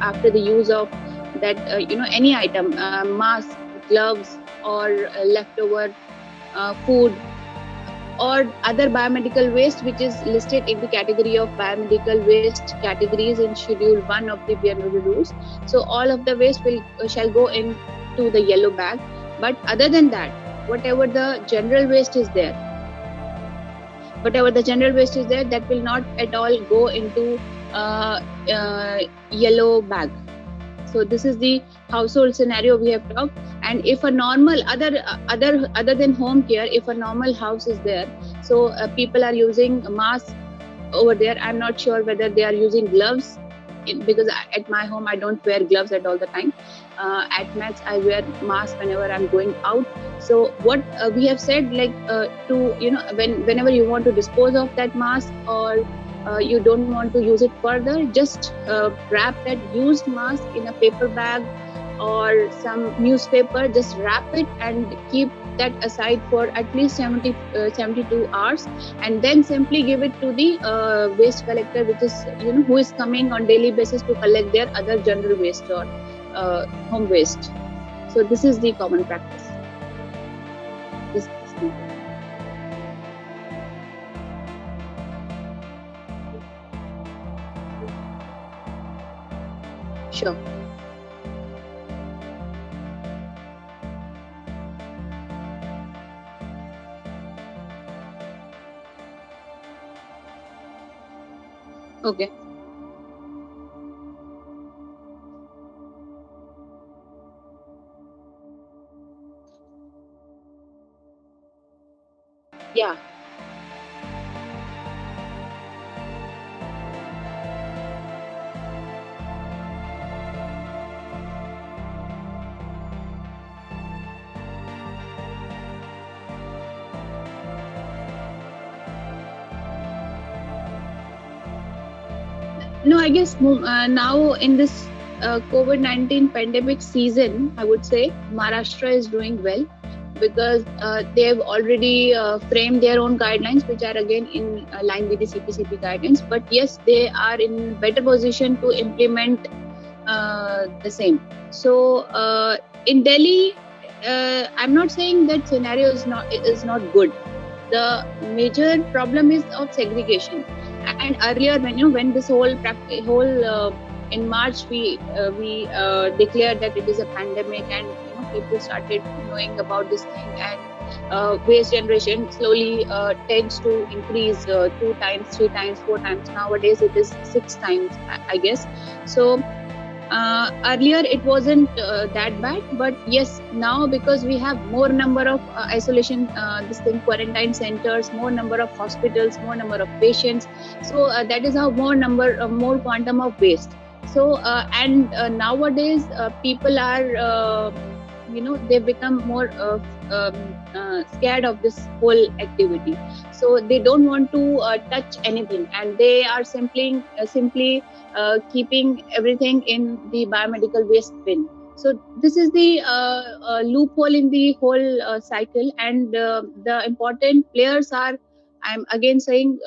after the use of that any item, mask, gloves, or leftover food, or other biomedical waste which is listed in the category of biomedical waste categories in Schedule 1 of the BMW rules. So all of the waste shall go into the yellow bag. But other than that, whatever the general waste is there, that will not at all go into yellow bag. So this is the household scenario we have talked. And if a normal other than home care, if a normal house is there, so people are using masks over there. I'm not sure whether they are using gloves, because at my home I don't wear gloves at all the time. At Max I wear mask whenever I'm going out. So what we have said, like to whenever you want to dispose of that mask, or you don't want to use it further, just wrap that used mask in a paper bag or some newspaper, just wrap it and keep that aside for at least 72 hours, and then simply give it to the waste collector, which is who is coming on daily basis to collect their other general waste or home waste. So this is the common practice. Sure. Okay. Yeah. No, I guess now in this COVID-19 pandemic season, I would say Maharashtra is doing well, because they have already framed their own guidelines, which are again in line with the CPCP guidelines. But yes, they are in better position to implement the same. So in Delhi, I'm not saying that scenario is not good. The major problem is of segregation. And earlier, when this whole in March we declared that it is a pandemic, and people started knowing about this thing, and waste generation slowly tends to increase 2 times, 3 times, 4 times. Nowadays it is 6 times, I guess. So earlier it wasn't that bad, but yes, now because we have more number of isolation, quarantine centers, more number of hospitals, more number of patients, so that is how more quantum of waste. So and nowadays people are they become more scared of this whole activity. So they don't want to touch anything, and they are simply keeping everything in the biomedical waste bin. So this is the loophole in the whole cycle, and the important players are, I'm again saying,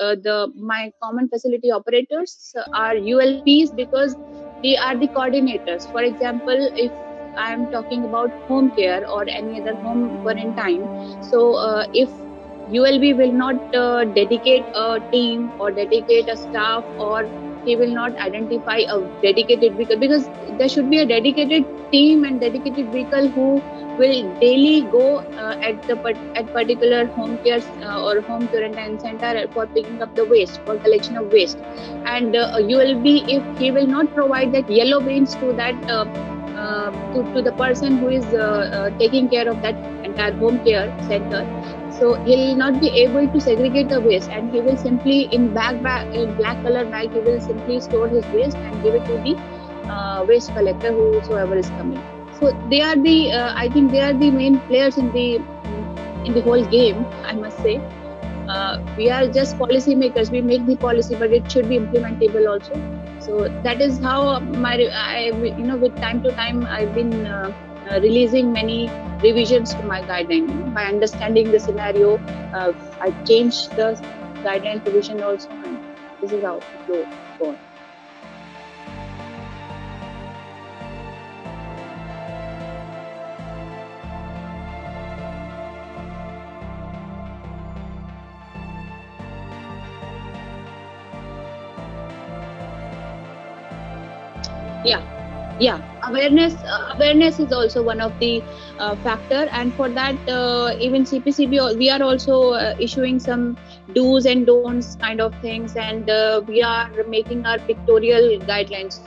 my common facility operators are ULPs, because they are the coordinators. For example, if I'm talking about home care or any other home quarantine, so if ULB will not dedicate a team or dedicate a staff, or he will not identify a dedicated vehicle, because there should be a dedicated team and dedicated vehicle who will daily go at particular home care or home quarantine center for picking up the waste, for collection of waste. And ULB, if he will not provide that yellow bins to that to the person who is taking care of that entire home care center, so he'll not be able to segregate the waste, and he will simply in black color bag, he will simply store his waste and give it to the waste collector, whosoever is coming. So they are the I think they are the main players in the whole game, I must say. We are just policy makers. We make the policy, but it should be implementable also. So that is how with time to time, I've been releasing many revisions to my guideline. By understanding the scenario, I changed the guideline revision also, and this is how it goes on. Yeah, awareness is also one of the factor, and for that even CPCB, we are also issuing some do's and don'ts kind of things, and we are making our pictorial guidelines.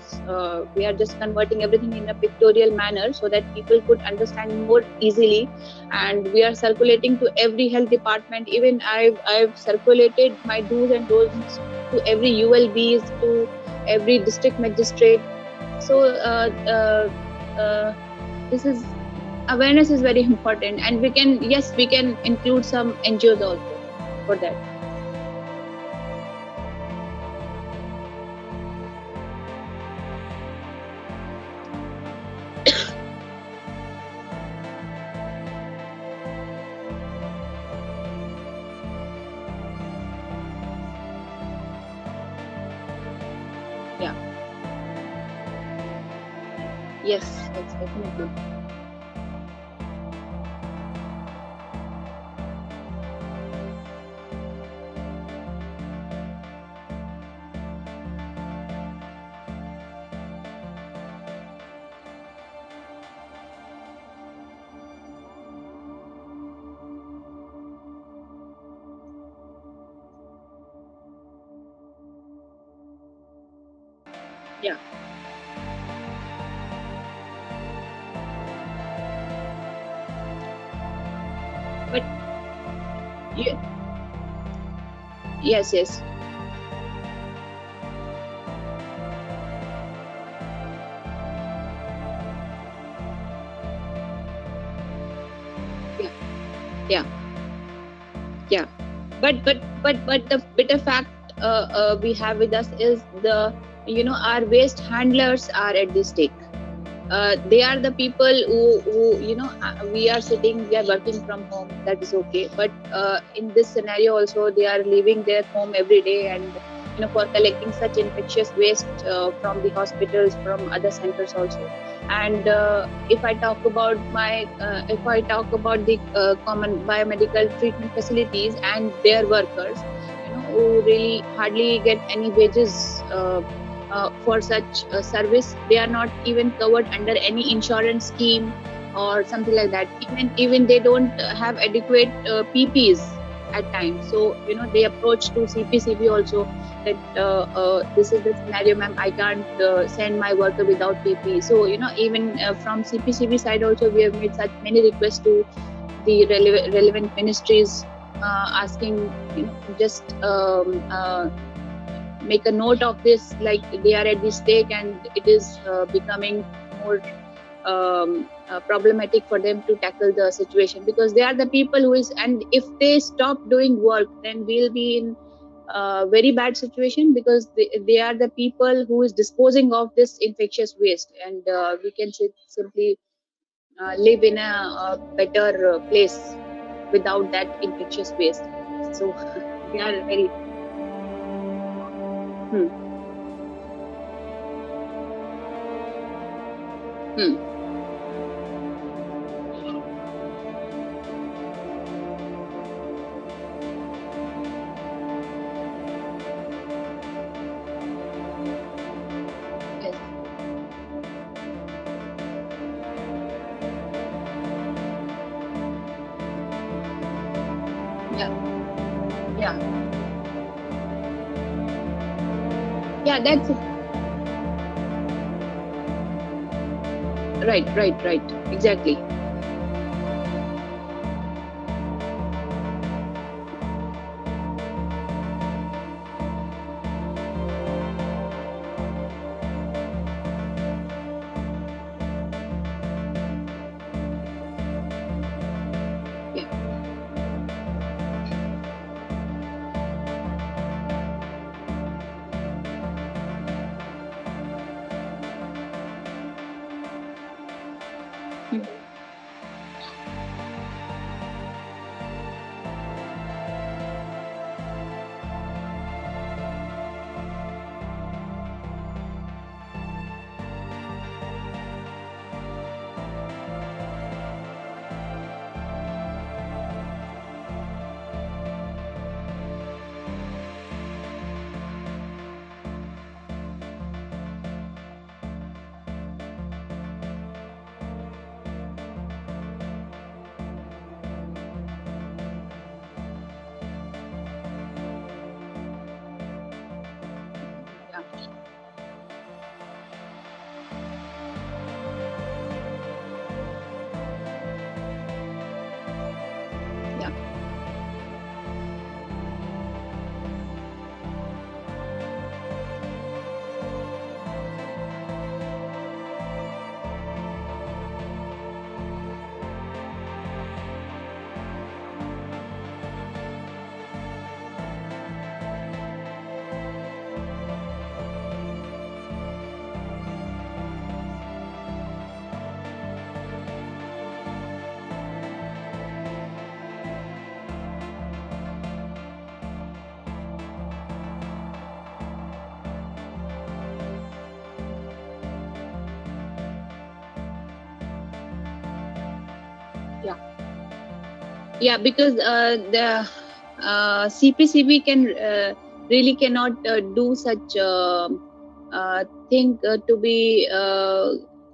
We are just converting everything in a pictorial manner so that people could understand more easily, and we are circulating to every health department. Even I've circulated my do's and don'ts to every ULBs, to every district magistrate. So this is, awareness is very important, and we can include some NGOs also for that. Yes, definitely. Yeah. But yes. Yeah. But the bitter fact we have with us is our waste handlers are at the stake. They are the people who we are working from home, that is okay, but in this scenario also they are leaving their home every day, and for collecting such infectious waste from the hospitals, from other centers also. And if I talk about the common biomedical treatment facilities and their workers, who really hardly get any wages for such service, they are not even covered under any insurance scheme or something like that. Even they don't have adequate PPs at times. So they approach to CPCB also that this is the scenario, ma'am, I can't send my worker without PP. So even from CPCB side also, we have made such many requests to the relevant ministries, asking just make a note of this, like they are at the stake, and it is becoming more problematic for them to tackle the situation, because they are the people who is, and if they stop doing work, then we'll be in very bad situation, because they are the people who is disposing of this infectious waste, and we can simply live in a better place without that infectious waste. So they are very hmm. Hmm. Yes. Yeah. Yeah, that's right, exactly. Yeah. Hmm. Yeah. Yeah, because the CPCB can really cannot do such thing to be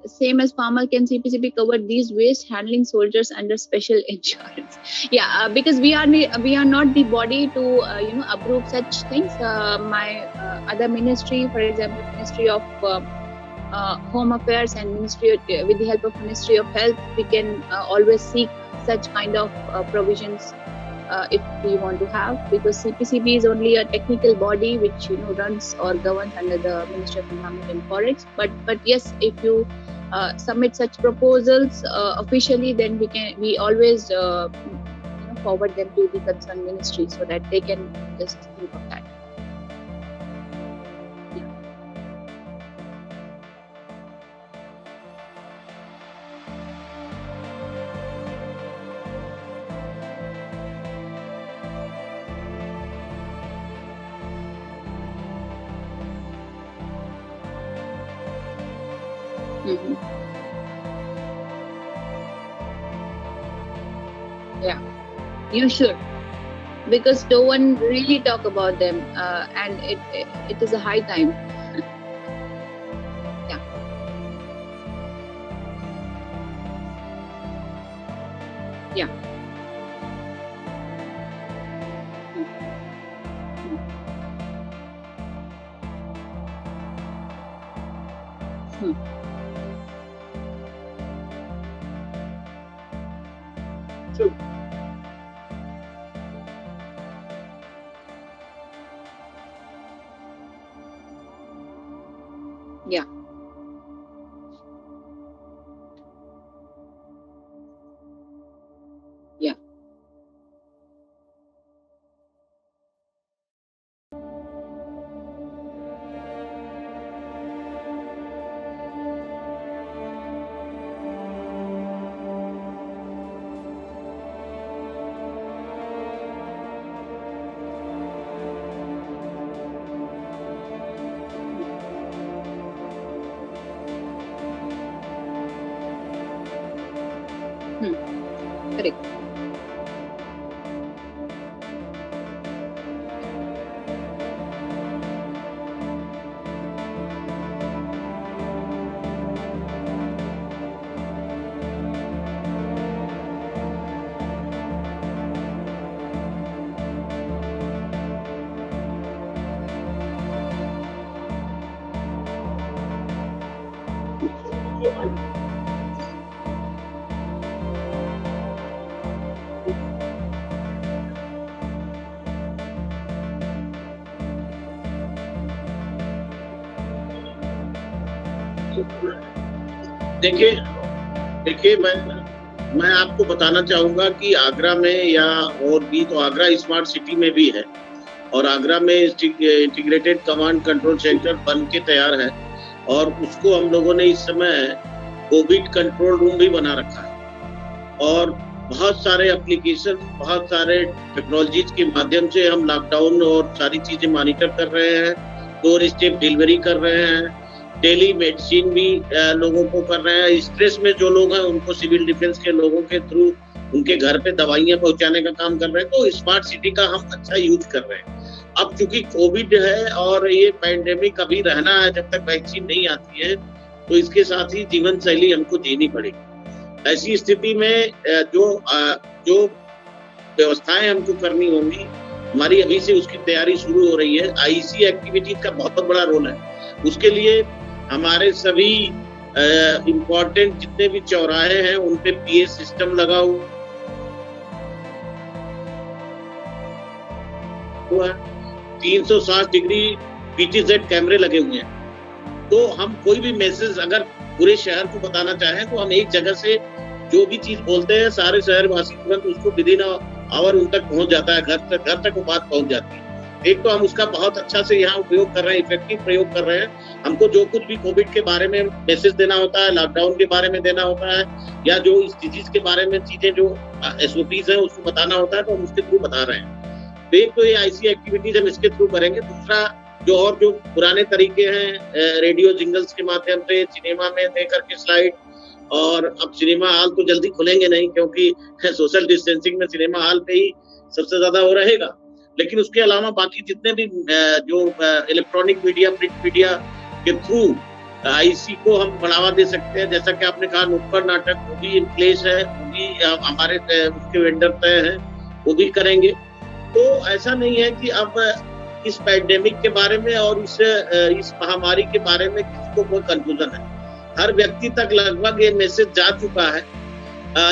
same as farmer. Can CPCB cover these waste handling soldiers under special insurance? Yeah, because we are not the body to approve such things. My other ministry, for example, Ministry of Home Affairs and Ministry, with the help of Ministry of Health, we can always seek such kind of provisions if we want to have, because CPCB is only a technical body which runs or governs under the Ministry of Environment and Forests. But yes, if you submit such proposals officially, then we always forward them to the concerned ministry so that they can just think of that. Mm-hmm. Yeah, you should, because no one really talk about them, and it is a high time. Yeah. Yeah. Hmm. True. Yeah. देखिए मैं आपको बताना चाहूंगा कि आगरा में या और भी, तो आगरा स्मार्ट सिटी में भी है और आगरा में इंटीग्रेटेड कमांड कंट्रोल सेंटर बन के तैयार है और उसको हम लोगों ने इस समय कोविड कंट्रोल रूम भी बना रखा है और बहुत सारे एप्लीकेशन, बहुत सारे टेक्नोलॉजीज के माध्यम से हम लॉकडाउन और सारी चीजें मॉनिटर कर रहे हैं, 4 स्टेप डिलीवरी कर रहे हैं, टेली मेडिसिन भी लोगों को कर रहे हैं। स्ट्रेस में जो लोग हैं उनको सिविल डिफेंस के लोगों के थ्रू उनके घर पे दवाइयां पहुंचाने का काम कर रहे हैं। तो स्मार्ट सिटी का हम अच्छा यूज कर रहे हैं। अब चूंकि कोविड है और ये पैंडेमिक अभी रहना है जब तक वैक्सीन नहीं आती है, तो इसके साथ ही जीवन शैली हमको जीनी पड़ेगी। ऐसी स्थिति में जो व्यवस्थाएं हमको करनी होंगी, हमारी अभी से उसकी तैयारी शुरू हो रही है। आईसी एक्टिविटीज का बहुत बड़ा रोल है। उसके लिए हमारे सभी इम्पोर्टेंट जितने भी चौराहे हैं उन पे पीए सिस्टम लगा हुआ है, 360 डिग्री पीटीजेड कैमरे लगे हुए हैं। तो हम कोई भी मैसेज अगर पूरे शहर को बताना चाहें तो हम एक जगह से जो भी चीज बोलते हैं सारे शहरवासी तुरंत उसको विदिन आवर उन तक पहुंच जाता है, घर तक वो बात पहुंच जाती है। एक तो हम उसका बहुत अच्छा से यहाँ उपयोग कर रहे हैं, इफेक्टिव प्रयोग कर रहे हैं। हमको जो कुछ भी कोविड के बारे में मैसेज देना होता है, लॉकडाउन के बारे में देना होता है, या जो इस डिजीज के बारे में चीजें जो एसओपीज है उसको बताना होता है, तो हम उसके थ्रू बता रहे हैं। तो एक तो ये आईसी एक्टिविटीज हम इसके थ्रू करेंगे। दूसरा जो पुराने तरीके हैं रेडियो जिंगल्स के माध्यम से सिनेमा में दे करके स्लाइड, और अब सिनेमा हॉल तो जल्दी खुलेंगे नहीं क्योंकि सोशल डिस्टेंसिंग में सिनेमा हॉल पे ही सबसे ज्यादा वो रहेगा। लेकिन उसके अलावा बाकी जितने भी जो इलेक्ट्रॉनिक मीडिया, प्रिंट मीडिया के थ्रू आईसी को हम बढ़ावा दे सकते हैं। जैसा कि आपने कहा नुक्कड़ नाटक, वो भी इन प्लेस है, वो भी हमारे उसके वेंडर तय है, वो भी करेंगे। तो ऐसा नहीं है कि अब इस पैंडेमिक के बारे में और इस महामारी के बारे में किसी को कोई कंफ्यूजन है। हर व्यक्ति तक लगभग ये मैसेज जा चुका है।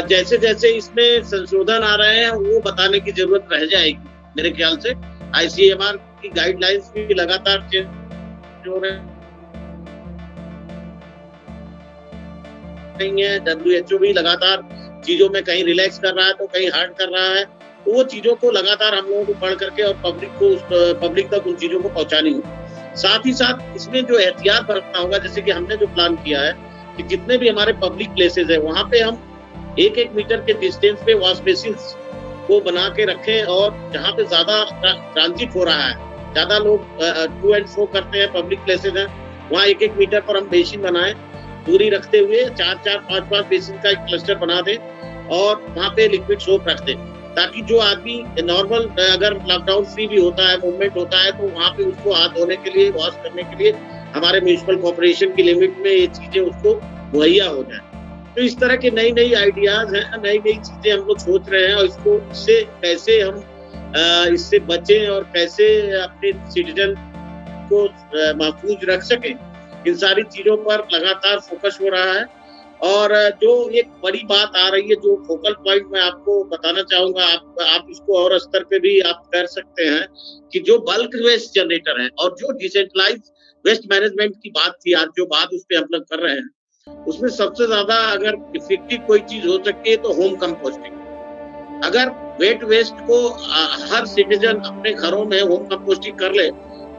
जैसे जैसे इसमें संशोधन आ रहे हैं वो बताने की जरूरत रह जाएगी मेरे ख्याल से। आईसीएमआर की गाइडलाइंस भी लगातार चेंज हो रहे हैं, WHO भी लगातार चीजों में कहीं रिलैक्स कर रहा है तो कहीं हार्ड कर रहा है। तो वो चीजों को लगातार हम लोगों को पढ़ करके और पब्लिक तक उन चीजों को पहुंचानी होगी। साथ ही साथ इसमें जो एहतियात बरतना होगा, जैसे कि हमने जो प्लान किया है कि जितने भी हमारे पब्लिक प्लेसेस है वहां पे हम 1-1 मीटर के डिस्टेंस पे वॉश बेसिन को बना के रखें, और जहाँ पे ज्यादा ट्रांजिट हो रहा है, ज्यादा लोग टू एंड फ्रो करते हैं, पब्लिक प्लेसेस हैं, वहाँ 1-1 मीटर पर हम बेसिन बनाएं, दूरी रखते हुए 4-4, 5-5 बेसिन का एक क्लस्टर बना दें और वहाँ पे लिक्विड सोप रख दें, ताकि जो आदमी नॉर्मल अगर लॉकडाउन फ्री भी होता है, मूवमेंट होता है, तो वहाँ पे उसको हाथ धोने के लिए, वॉश करने के लिए हमारे म्यूनिसिपल कॉर्पोरेशन की लिमिट में ये चीजें उसको मुहैया हो जाए। तो इस तरह के नई आइडियाज हैं, नई चीजें हम लोग सोच रहे हैं, और इससे कैसे हम इससे बचें और कैसे अपने सिटीजन को महफूज रख सकें, इन सारी चीजों पर लगातार फोकस हो रहा है। और जो एक बड़ी बात आ रही है, जो फोकल पॉइंट मैं आपको बताना चाहूंगा, आप इसको और स्तर पे भी आप कर सकते हैं, कि जो बल्क वेस्ट जनरेटर है और जो डिसेंट्रलाइज वेस्ट मैनेजमेंट की बात थी, आज जो बात उस पर हम लोग कर रहे हैं, उसमें सबसे ज्यादा अगर इफेक्टिव कोई चीज हो सकती है तो होम कंपोस्टिंग। अगर वेट वेस्ट को हर सिटीजन अपने घरों में होम कंपोस्टिंग कर ले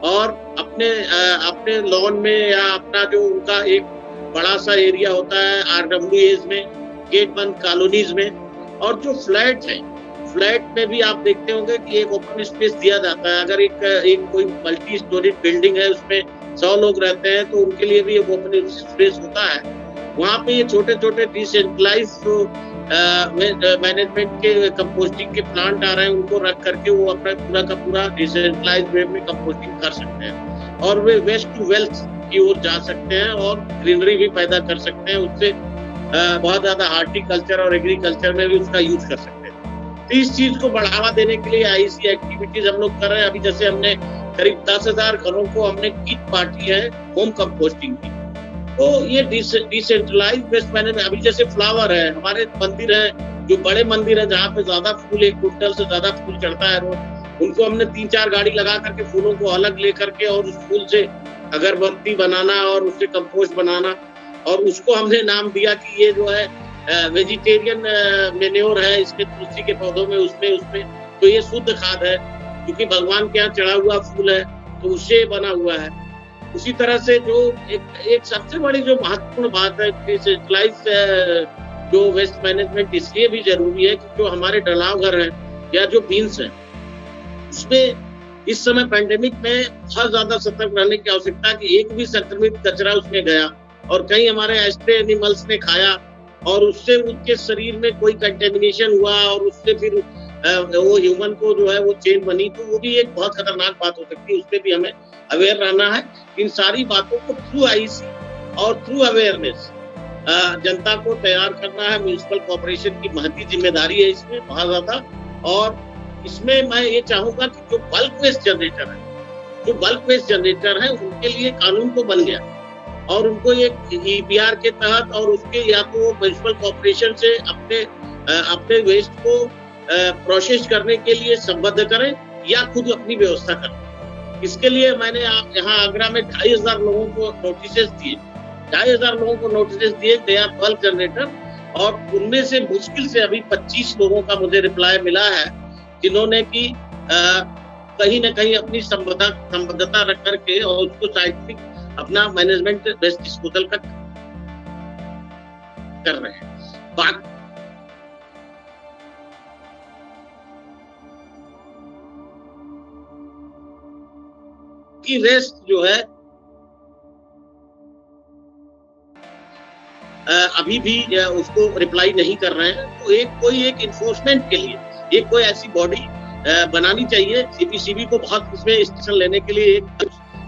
और अपने लॉन में या अपना जो उनका एक बड़ा सा एरिया होता है RWAs में, गेट बंद कॉलोनीज में, और जो फ्लैट है, फ्लैट में भी आप देखते होंगे कि एक ओपन स्पेस दिया जाता है। अगर एक कोई मल्टी स्टोरेज बिल्डिंग है, उसमें 100 लोग रहते हैं, तो उनके लिए भी एक ओपन स्पेस होता है। वहाँ पे ये छोटे डिसेंट्रलाइज मैनेजमेंट के कंपोस्टिंग के प्लांट आ रहे हैं, उनको रख करके वो अपना पूरा का पूरा डिसेंट्रलाइज वे में कंपोस्टिंग कर सकते हैं, और वे वेस्ट टू वेल्थ की ओर जा सकते हैं और ग्रीनरी भी पैदा कर सकते हैं। उससे बहुत ज्यादा हार्टिकल्चर और एग्रीकल्चर में भी उसका यूज कर सकते हैं। तो इस चीज को बढ़ावा देने के लिए आईसी एक्टिविटीज हम लोग कर रहे हैं। अभी जैसे हमने करीब 10,000 घरों को हमने किट बांटी है होम कंपोस्टिंग की। तो ये डिसेंट्रलाइज वेस्ट मैनेजमेंट, अभी जैसे फ्लावर है, हमारे मंदिर है, जो बड़े मंदिर है जहाँ पे ज्यादा फूल, 1 क्विंटल से ज्यादा फूल चढ़ता है रोज, उनको हमने 3-4 गाड़ी लगा करके फूलों को अलग ले करके और उस फूल से अगरबत्ती बनाना और उससे कंपोस्ट बनाना, और उसको हमने नाम दिया कि ये जो है वेजिटेरियन मेन्योर है, इसमें तुलसी के पौधों में उसमें तो ये शुद्ध खाद है, क्योंकि भगवान के यहाँ चढ़ा हुआ फूल है तो उससे बना हुआ है। उसी तरह से जो एक सबसे बड़ी जो महत्वपूर्ण बात है, डिसेंट्रलाइज जो वेस्ट मैनेजमेंट इसलिए भी जरूरी है कि जो हमारे डलाव घर हैं या जो बीन्स हैं, उसमें इस समय पैंडेमिक में बहुत ज्यादा सतर्क रहने की आवश्यकता है कि एक भी संक्रमित कचरा उसमें गया और कहीं हमारे एस्ट्रे एनिमल्स ने खाया और उससे उनके शरीर में कोई कंटेमिनेशन हुआ और उससे फिर वो ह्यूमन को जो है वो चेन बनी, तो वो भी एक बहुत खतरनाक बात हो सकती है। उसपे भी हमें अवेयर रहना है। इन सारी बातों को थ्रू आईसी और थ्रू अवेयरनेस जनता को तैयार करना है। म्युनिसिपल कॉर्पोरेशन की महती जिम्मेदारी है इसमें बहुत ज्यादा। और इसमें मैं ये चाहूंगा कि जो बल्क वेस्ट जनरेटर है उनके लिए कानून तो बन गया और उनको एक ईपीआर के तहत और उसके या तो म्युनिसिपल कॉर्पोरेशन से अपने वेस्ट को प्रोसेस करने के लिए संबद्ध करें या खुद अपनी व्यवस्था करें। इसके लिए मैंने यहाँ आगरा में 2500 लोगों को नोटिस दिए, 2500 लोगों को नोटिस दिए दे आर बल्क जनरेटर, और उनमें से मुश्किल से अभी 25 लोगों का मुझे रिप्लाई मिला है जिन्होंने कि कहीं न कहीं अपनी संबद्धता रख करके और उसको साइंटिफिक अपना मैनेजमेंट वेस्ट डिस्पोजल का कर रहे हैं। की रेस्ट जो है अभी भी उसको रिप्लाई नहीं कर रहे हैं। तो कोई एक इन्फोर्समेंट के लिए एक कोई ऐसी बॉडी बनानी चाहिए। सीपीसीबी को बहुत इसमें स्टेशन लेने के लिए एक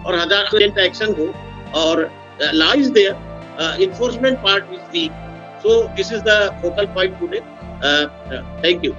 और 1000% एक्शन हो और law is there, enforcement part is weak. So this is the focal point today. Thank you.